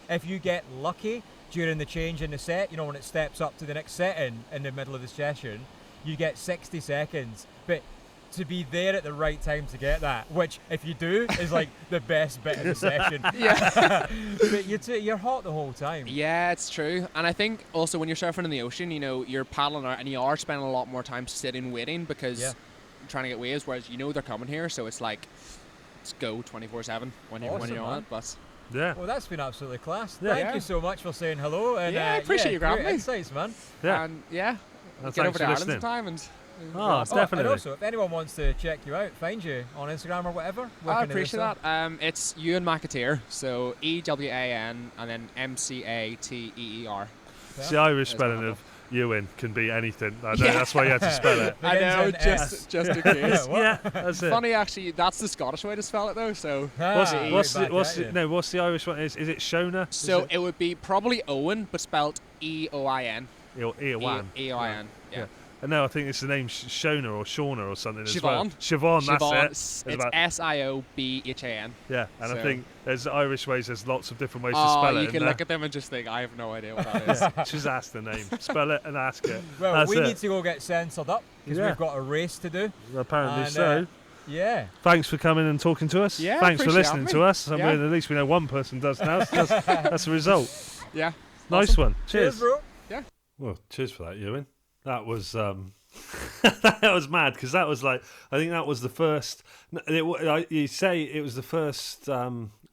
If you get lucky during the change in the set, you know, when it steps up to the next set in the middle of the session, you get 60 seconds. But to be there at the right time to get that, which if you do is like the best bit of the session. But you're hot the whole time. Yeah, it's true. And I think also when you're surfing in the ocean, you know, you're paddling out and you are spending a lot more time sitting waiting because you're trying to get waves, whereas you know they're coming here, so it's like, let's go 24/7 when you're on it. But yeah. Well, that's been absolutely class. Thank you so much for saying hello. And I appreciate you grabbing me. Insights, man. Yeah. And get Thanks over to for Ireland listening. sometime and Oh, definitely. And also, if anyone wants to check you out, find you on Instagram or whatever, I appreciate that. It's Yuan McAteer, so EWAN and then MCATEER. It's the Irish spelling of Ewan can be anything. I know, that's why you had to spell it. I know, just in case. Yeah, that's it. Funny, actually, that's the Scottish way to spell it, though. So what's the Irish one? Is it Shona? So it would be probably Owen, but spelled EOIN. Eoin. EOIN. Yeah. And no, I think it's the name Shona or Shauna or something as well. Siobhan, that's it. It's SIOBHAN. Yeah, and I think there's Irish ways, there's lots of different ways to spell it. You can look at them and just think, I have no idea what that is. Just ask the name, spell it and ask it. Well, that's we need to go get censored up because we've got a race to do. Apparently so. Yeah. Thanks for coming and talking to us. Yeah, thanks for listening to us. I mean, at least we know one person does now. So that's the result. Yeah. Nice one. Cheers, bro. Yeah. Well, cheers for that, Ewan. That was that was mad because that was like, I think that was the first. You say it was the first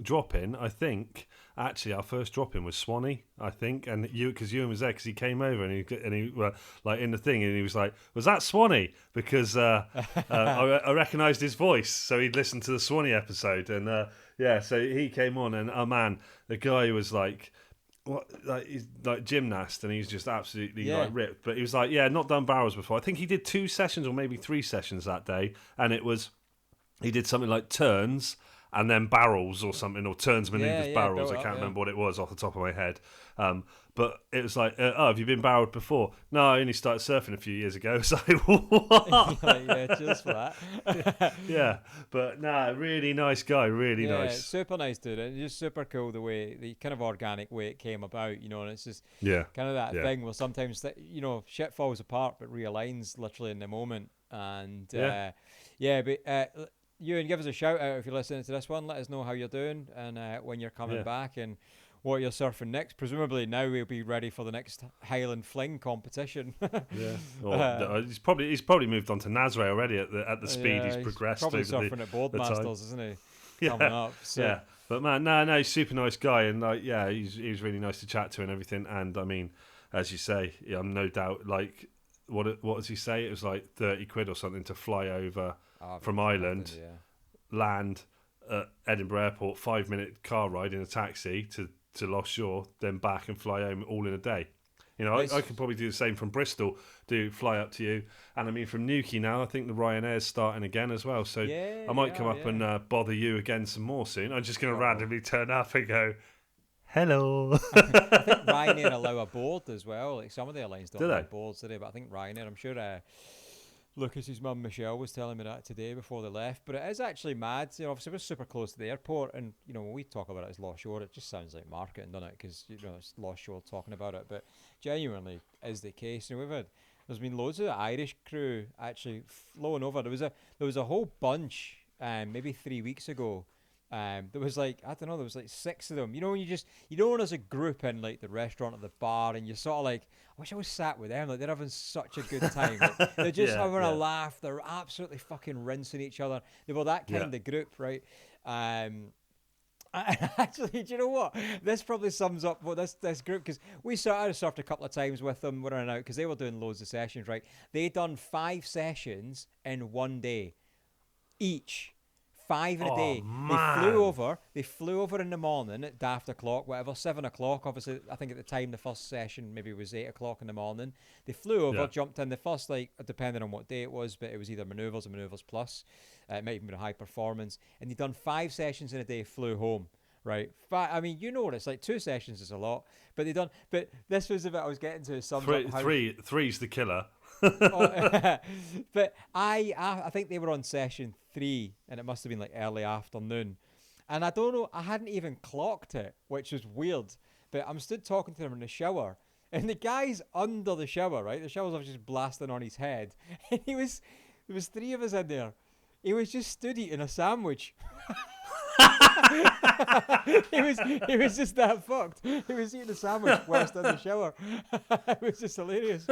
drop in. I think actually our first drop in was Swanee. I think, and because Ewan was there because he came over and he like in the thing and he was like, "Was that Swanee?" Because I recognised his voice, so he'd listened to the Swanee episode and so he came on and man, the guy was like. He's like gymnast and he's just absolutely like ripped, but he was like not done barrels before. I think he did 2 sessions or maybe 3 sessions that day, and it was he did something like turns and then barrels or something, or turns manoeuvres barrels. I can't remember what it was off the top of my head, but it was like have you been barreled before? No, I only started surfing a few years ago. So what? Cheers for that. Yeah, but really nice guy, really nice, super nice dude, and just super cool the kind of organic way it came about, and it's just kind of that thing where sometimes shit falls apart but realigns literally in the moment, and but Ewan, give us a shout out if you're listening to this one. Let us know how you're doing and when you're coming back and what you're surfing next. Presumably now we'll be ready for the next Highland Fling competition. He's probably moved on to Nazray already at the speed he's progressed. Probably surfing at Boardmasters, isn't he? Coming up. So. Yeah, but man, no, he's a super nice guy, and he was really nice to chat to and everything. And I mean, as you say, I'm no doubt like what does he say? It was like 30 quid or something to fly over from Ireland, land at Edinburgh Airport, 5-minute car ride in a taxi to Lost Shore, then back and fly home all in a day. I could probably do the same from Bristol, fly up to you. And I mean, from Newquay now, I think the Ryanair's starting again as well. So I might come up and bother you again some more soon. I'm just going to randomly turn up and go, hello. I think Ryanair allow a board as well. Like some of the airlines don't allow boards today, but I think Ryanair, I'm sure Lucas's mum Michelle was telling me that today before they left. But it is actually mad. Obviously we're super close to the airport, and when we talk about it as Lost Shore, it just sounds like marketing, doesn't it? Because it's Lost Shore talking about it, but genuinely is the case. There's been loads of the Irish crew actually flowing over. There was a whole bunch, maybe 3 weeks ago. There was like, I don't know, there was like 6 of them. When when as a group in like the restaurant or the bar, and you're sort of like, I wish I was sat with them. Like they're having such a good time. Like, they're just having a laugh. They're absolutely fucking rinsing each other. They were that kind of group, right? Actually, do you know what? This probably sums up what this group, because I surfed a couple of times with them, we're in and out, because they were doing loads of sessions, right? They done 5 sessions in one day, each. 5 in a day. Man. They flew over in the morning at daft o'clock, whatever, 7 o'clock. Obviously, I think at the time the first session maybe was 8 o'clock in the morning. They flew over, jumped in the first, like, depending on what day it was, but it was either manoeuvres or manoeuvres plus. It might even be a high performance. And they'd done 5 sessions in a day, flew home. Right, I mean, what it's like. 2 sessions is a lot, but But this was the bit I was getting to. Three's the killer. But I think they were on session 3, and it must have been like early afternoon, and I don't know, I hadn't even clocked it, which was weird. But I'm stood talking to him in the shower, and the guy's under the shower, right? The shower's obviously just blasting on his head, and there was 3 of us in there. He was just stood eating a sandwich. he was just that fucked. He was eating a sandwich whilst in the shower. It was just hilarious.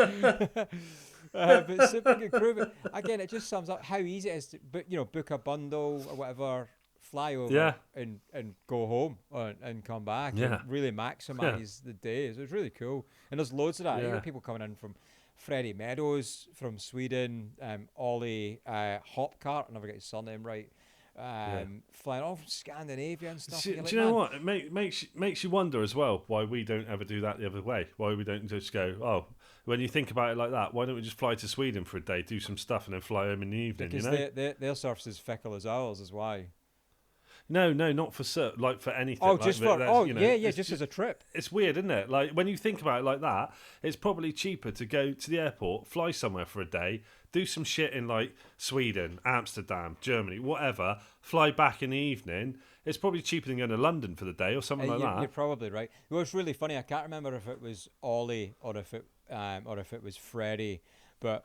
But super good crew. But again, it just sums up how easy it is to book a bundle or whatever, fly over and go home and come back and really maximise the day. So it's really cool. And there's loads of that. You got people coming in from Freddie Meadows from Sweden, Ollie Hopcart, I never get his surname right, flying off from Scandinavia and stuff. Do you know what? It makes you wonder as well why we don't ever do that the other way. Why we don't just go, oh, when you think about it like that, why don't we just fly to Sweden for a day, do some stuff, and then fly home in the evening? Because their surf's as fickle as ours, is why. No, not for surf, like for anything. Oh, like, just for just as a trip. It's weird, isn't it? Like when you think about it like that, it's probably cheaper to go to the airport, fly somewhere for a day, do some shit in like Sweden, Amsterdam, Germany, whatever, fly back in the evening. It's probably cheaper than going to London for the day or something like that. You're probably right. It was really funny. I can't remember if it was Ollie or if it was Freddie, but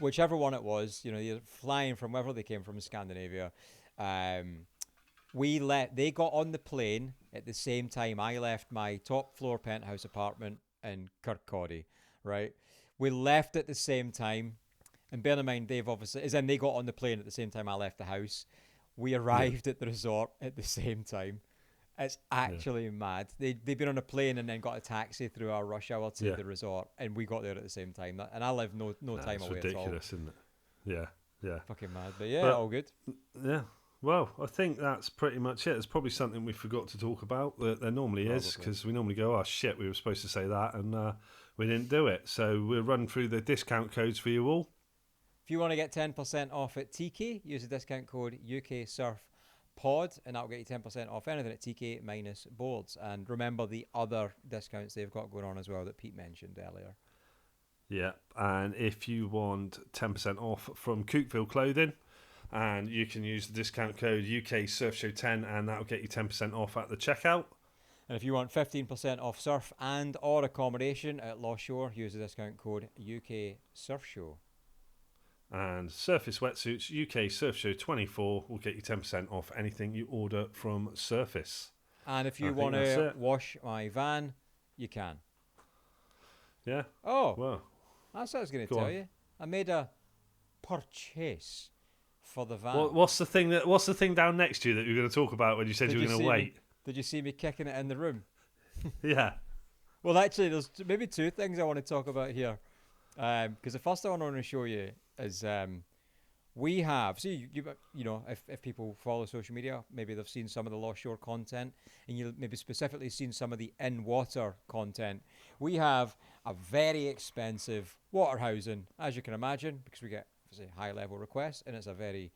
whichever one it was, you're flying from wherever they came from, Scandinavia. They got on the plane at the same time I left my top floor penthouse apartment in Kirkcaldy, right? We left at the same time, and bear in mind, they got on the plane at the same time I left the house. We arrived at the resort at the same time. It's actually mad. They'd been on a plane and then got a taxi through our rush hour to the resort, and we got there at the same time. And I live no time away at all. It's ridiculous, isn't it? Yeah. Fucking mad. But all good. Yeah. Well, I think that's pretty much it. There's probably something we forgot to talk about. There normally is, because we normally go, oh shit, we were supposed to say that, and we didn't do it. So we'll run through the discount codes for you all. If you want to get 10% off at Tiki, use the discount code UK Surf Pod, and that'll get you 10% off anything at Tiki minus boards. And remember the other discounts they've got going on as well that Pete mentioned earlier. Yeah, and if you want 10% off from Cookville Clothing, and you can use the discount code UK Surf Show 10, and that'll get you 10% off at the checkout. And if you want 15% off surf and or accommodation at Lost Shore, use the discount code UK Surf Show. And Surface Wetsuits UK Surf Show 24 will get you 10% off anything you order from Surface. And if you want to wash my van, you can. Yeah. Oh, well, that's what I was going to tell you. I made a purchase for the van. What's the thing down next to you that you were going to talk about when you said you were going to wait? Did you see me kicking it in the room? Yeah. Well, actually, there's maybe two things I want to talk about here. Because the first thing I want to show you is we have, if people follow social media, maybe they've seen some of the Lost Shore content, and you maybe specifically seen some of the in-water content. We have a very expensive water housing, as you can imagine, because we get high-level requests, and it's a very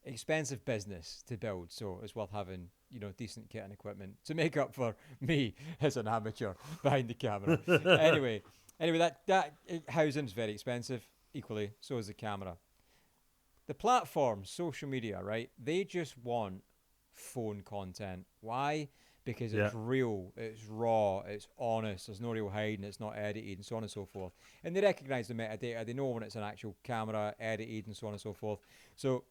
expensive business to build, so it's worth having decent kit and equipment to make up for me as an amateur behind the camera. anyway, that housing is very expensive. Equally, so is the camera. The platforms, social media, right? They just want phone content. Why? Because it's real, it's raw, it's honest. There's no real hiding. It's not edited, and so on and so forth. And they recognize the metadata. They know when it's an actual camera, edited, and so on and so forth. So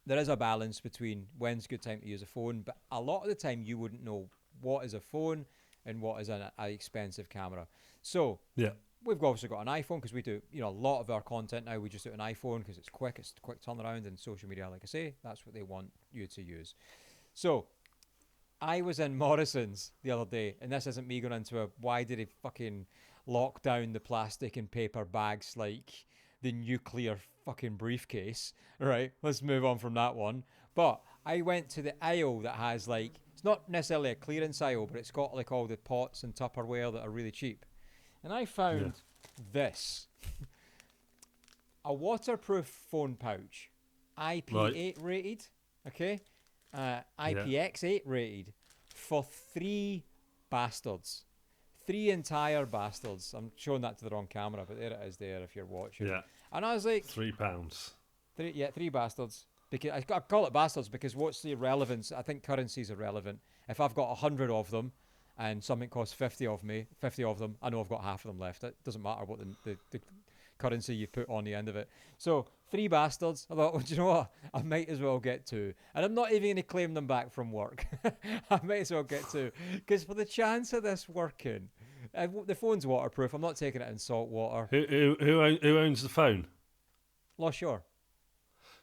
there is a balance between when's a good time to use a phone, but a lot of the time you wouldn't know what is a phone and what is an expensive camera. So we've obviously got an iPhone because we do, a lot of our content now, we just do an iPhone because it's quick turnaround, and social media, like I say, that's what they want you to use. So I was in Morrison's the other day, and this isn't me going into why did he fucking lock down the plastic and paper bags like the nuclear fucking briefcase, right? Let's move on from that one. But I went to the aisle that has it's not necessarily a clearance aisle, but it's got all the pots and Tupperware that are really cheap. And I found this. A waterproof phone pouch. IP8 rated. Okay? IPX8 rated. For 3 bastards. 3 entire bastards. I'm showing that to the wrong camera, but there it is there if you're watching. Yeah. And I was like... £3. 3 bastards. Because I call it bastards because what's the relevance? I think currency's irrelevant. If I've got 100 of them, and something costs 50 of them, I know I've got half of them left. It doesn't matter what the currency you put on the end of it. So 3 bastards. I thought, well, do you know what? I might as well get 2. And I'm not even going to claim them back from work. I might as well get 2. Because for the chance of this working, the phone's waterproof. I'm not taking it in salt water. Who owns the phone? Lost Shore.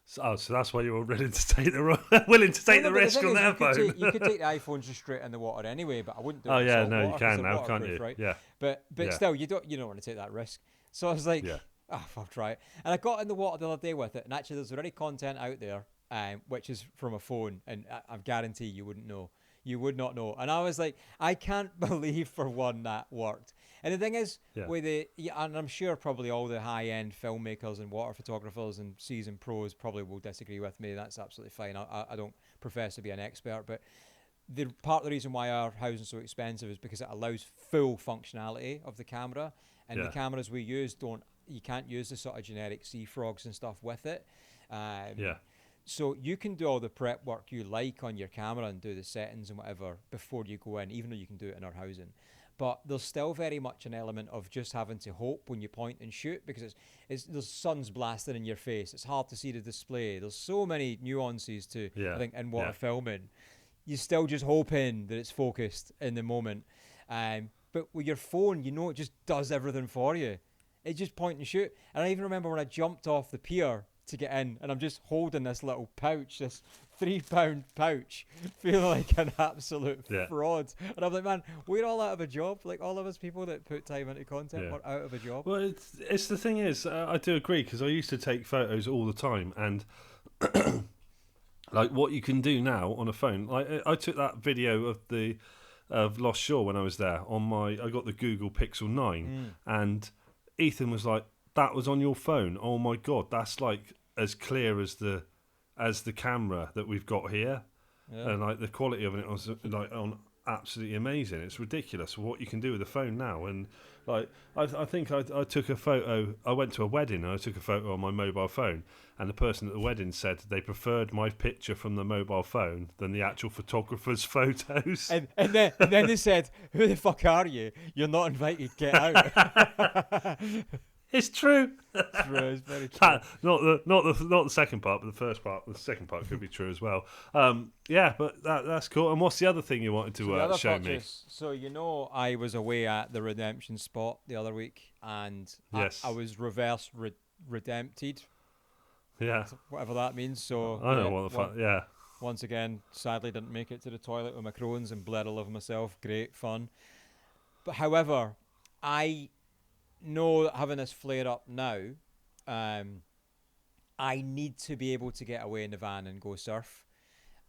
So that's why you're willing to take the risk on their phone. You could take the iPhone just straight in the water anyway, but I wouldn't do it. Oh in yeah, salt no, water you can 'cause now, they're can't you? waterproof, right? Yeah. But still, you don't want to take that risk. So I was like, Yeah. I'll try it. And I got in the water the other day with it, and actually there's already content out there, which is from a phone, and I guarantee you wouldn't know. You would not know. And I was like, I can't believe for one that worked. And the thing is, and I'm sure probably all the high-end filmmakers and water photographers and seasoned pros probably will disagree with me. That's absolutely fine. I don't profess to be an expert, but part of the reason why our housing is so expensive is because it allows full functionality of the camera. And the cameras we use you can't use the sort of generic sea frogs and stuff with it. So you can do all the prep work you like on your camera and do the settings and whatever before you go in, even though you can do it in our housing. But there's still very much an element of just having to hope when you point and shoot, because there's sun's blasting in your face. It's hard to see the display. There's so many nuances to I think in water filming. You're still just hoping that it's focused in the moment. But with your phone, it just does everything for you. It just point and shoot. And I even remember when I jumped off the pier to get in, and I'm just holding this little pouch, this 3-pound pouch, feeling like an absolute fraud. And I'm like, man, we're all out of a job. Like, all of us people that put time into content are out of a job. Well, it's the thing is, I do agree, because I used to take photos all the time, and like what you can do now on a phone. Like I took that video of Lost Shore when I was there I got the Google Pixel 9, and Ethan was like, that was on your phone. Oh my God, that's like as clear as the camera that we've got here, and like the quality of it was like absolutely amazing. It's ridiculous what you can do with a phone now. And like I think I took a photo. I went to a wedding and I took a photo on my mobile phone, and the person at the wedding said they preferred my picture from the mobile phone than the actual photographer's photos. And then they said, "Who the fuck are you? You're not invited. Get out." It's true. True, it's very true. Not the second part, but the first part. The second part could be true as well. But that's cool. And what's the other thing you wanted to show me? So I was away at the redemption spot the other week, and I was reverse redempted. Yeah. Whatever that means. So I don't know what the fuck. Yeah. Once again, sadly didn't make it to the toilet with my crones and bled all over myself. Great fun. But however, I know that having this flare up now, I need to be able to get away in the van and go surf.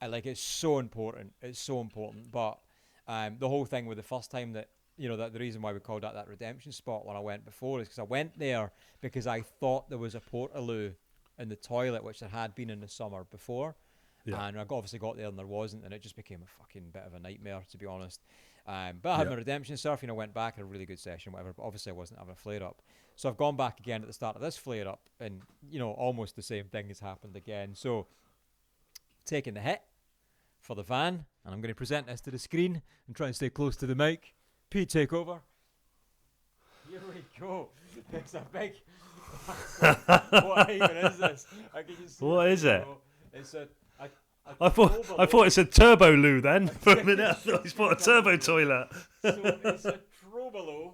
It's so important. It's so important. But the whole thing with the first time that the reason why we called that redemption spot when I went before is because I went there because I thought there was a portaloo in the toilet, which there had been in the summer before. Yeah. And I obviously got there and there wasn't, and it just became a fucking bit of a nightmare, to be honest. But I had my redemption surf, went back, had a really good session, whatever, but obviously I wasn't having a flare-up. So I've gone back again at the start of this flare-up, and, almost the same thing has happened again. So, taking the hit for the van, and I'm going to present this to the screen and try and stay close to the mic. Pete, take over. Here we go. It's a big... What even is this? What is it? It's a I thought it said turbo loo then for a minute. I thought he's put a turbo toilet. So it's a Trobolo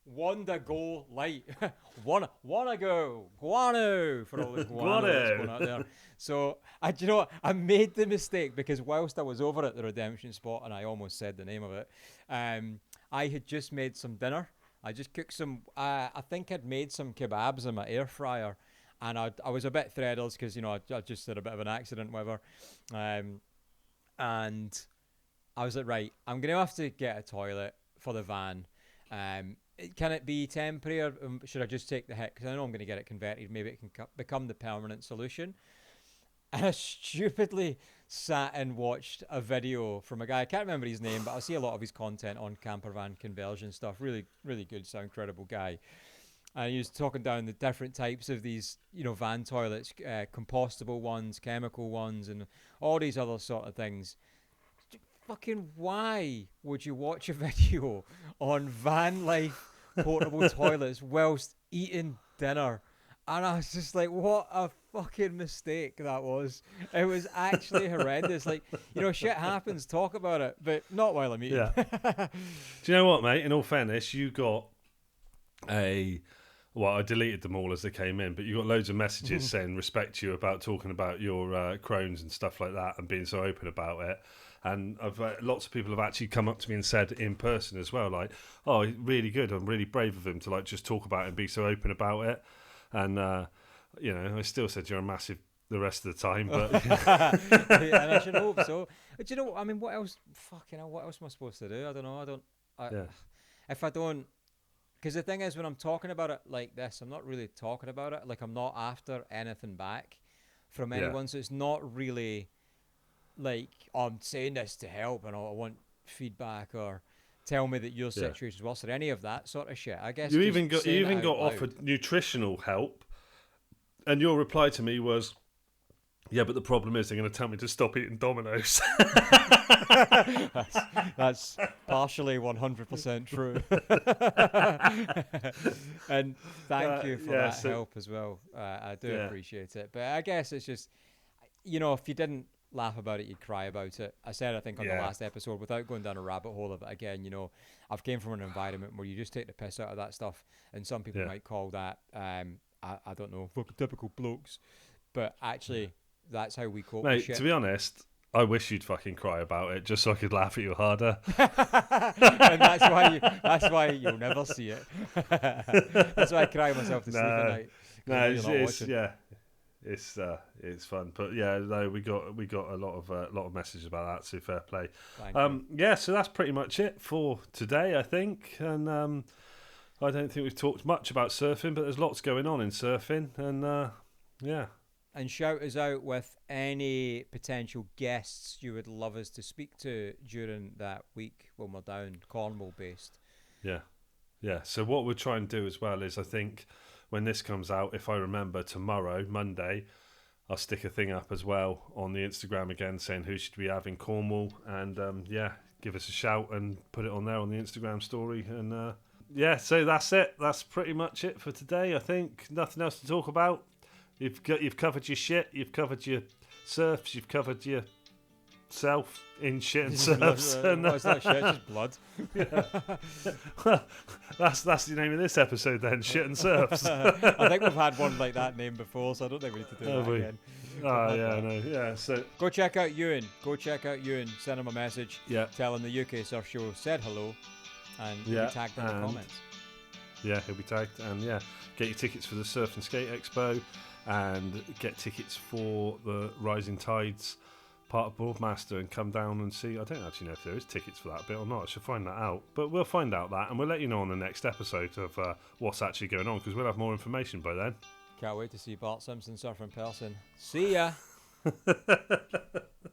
Wanda Go Light. Wanna go Guano for all the guano that's going out there. So I made the mistake because whilst I was over at the redemption spot, and I almost said the name of it, I had just made some dinner. I just cooked some. I think I'd made some kebabs in my air fryer. And I was a bit threadless because, I just had a bit of an accident, whatever. And I was like, right, I'm going to have to get a toilet for the van. Can it be temporary, or should I just take the hit? Because I know I'm going to get it converted. Maybe it can become the permanent solution. And I stupidly sat and watched a video from a guy. I can't remember his name, but I see a lot of his content on camper van conversion stuff. Really, really good, credible guy. And he was talking down the different types of these, van toilets, compostable ones, chemical ones, and all these other sort of things. Fucking why would you watch a video on van life portable toilets whilst eating dinner? And I was just like, what a fucking mistake that was. It was actually horrendous. Shit happens, talk about it, but not while I'm eating. Yeah. Do you know what, mate? In all fairness, you got a Well, I deleted them all as they came in, but you got loads of messages saying respect you about talking about your Crohn's and stuff like that and being so open about it. And I've lots of people have actually come up to me and said in person as well, like, "Oh, really good. I'm really brave of him to like just talk about it and be so open about it." And you know, I still said you're a massive the rest of the time, but yeah, and I should hope so. But you know, I mean, what else? Fucking hell, what else am I supposed to do? I don't know. If I don't. Because the thing is, when I'm talking about it like this, I'm not really talking about it. Like, I'm not after anything back from anyone. So it's not really like, oh, I'm saying this to help and I want feedback or tell me that your situation is worse or any of that sort of shit. I guess you even got loud. offered nutritional help, and your reply to me was, "Yeah, but the problem is they're going to tell me to stop eating Dominoes." That's partially 100% true. And thank you for that help as well. I do appreciate it. But I guess it's just, you know, if you didn't laugh about it, you'd cry about it. I said, I think on the last episode, without going down a rabbit hole of it again, you know, I've came from an environment where you just take the piss out of that stuff, and some people might call that, I don't know, fucking typical blokes. But actually, that's how we cope with shit. To be honest, I wish you'd fucking cry about it just so I could laugh at you harder. And that's why you'll never see it. That's why I cry myself to sleep at night. It's fun. But yeah, no, we got a lot of messages about that. So fair play. So that's pretty much it for today, I think. And I don't think we've talked much about surfing, but there's lots going on in surfing, and And shout us out with any potential guests you would love us to speak to during that week when we're down Cornwall based. Yeah. So what we'll try and do as well is, I think when this comes out, if I remember, tomorrow, Monday, I'll stick a thing up as well on the Instagram again saying who should we have in Cornwall, and give us a shout and put it on there on the Instagram story. And so that's it. That's pretty much it for today. I think nothing else to talk about. You've covered your shit, you've covered your surfs, you've covered yourself in shit and surfs. What's that shit? Just blood. Well, that's the name of this episode then, shit and surfs. I think we've had one like that name before, so I don't think we need to do that again. So go check out Yuan. Send him a message. Yeah. Tell him the UK Surf Show said hello, and you'll be tagged in the comments. Yeah, he'll be tagged, and get your tickets for the Surf and Skate Expo. And get tickets for the Rising Tides part of Boardmaster and come down and see. I don't actually know if there is tickets for that bit or not. I should find that out. But we'll find out that, and we'll let you know on the next episode of what's actually going on, because we'll have more information by then. Can't wait to see Bart Simpson surf in person. See ya!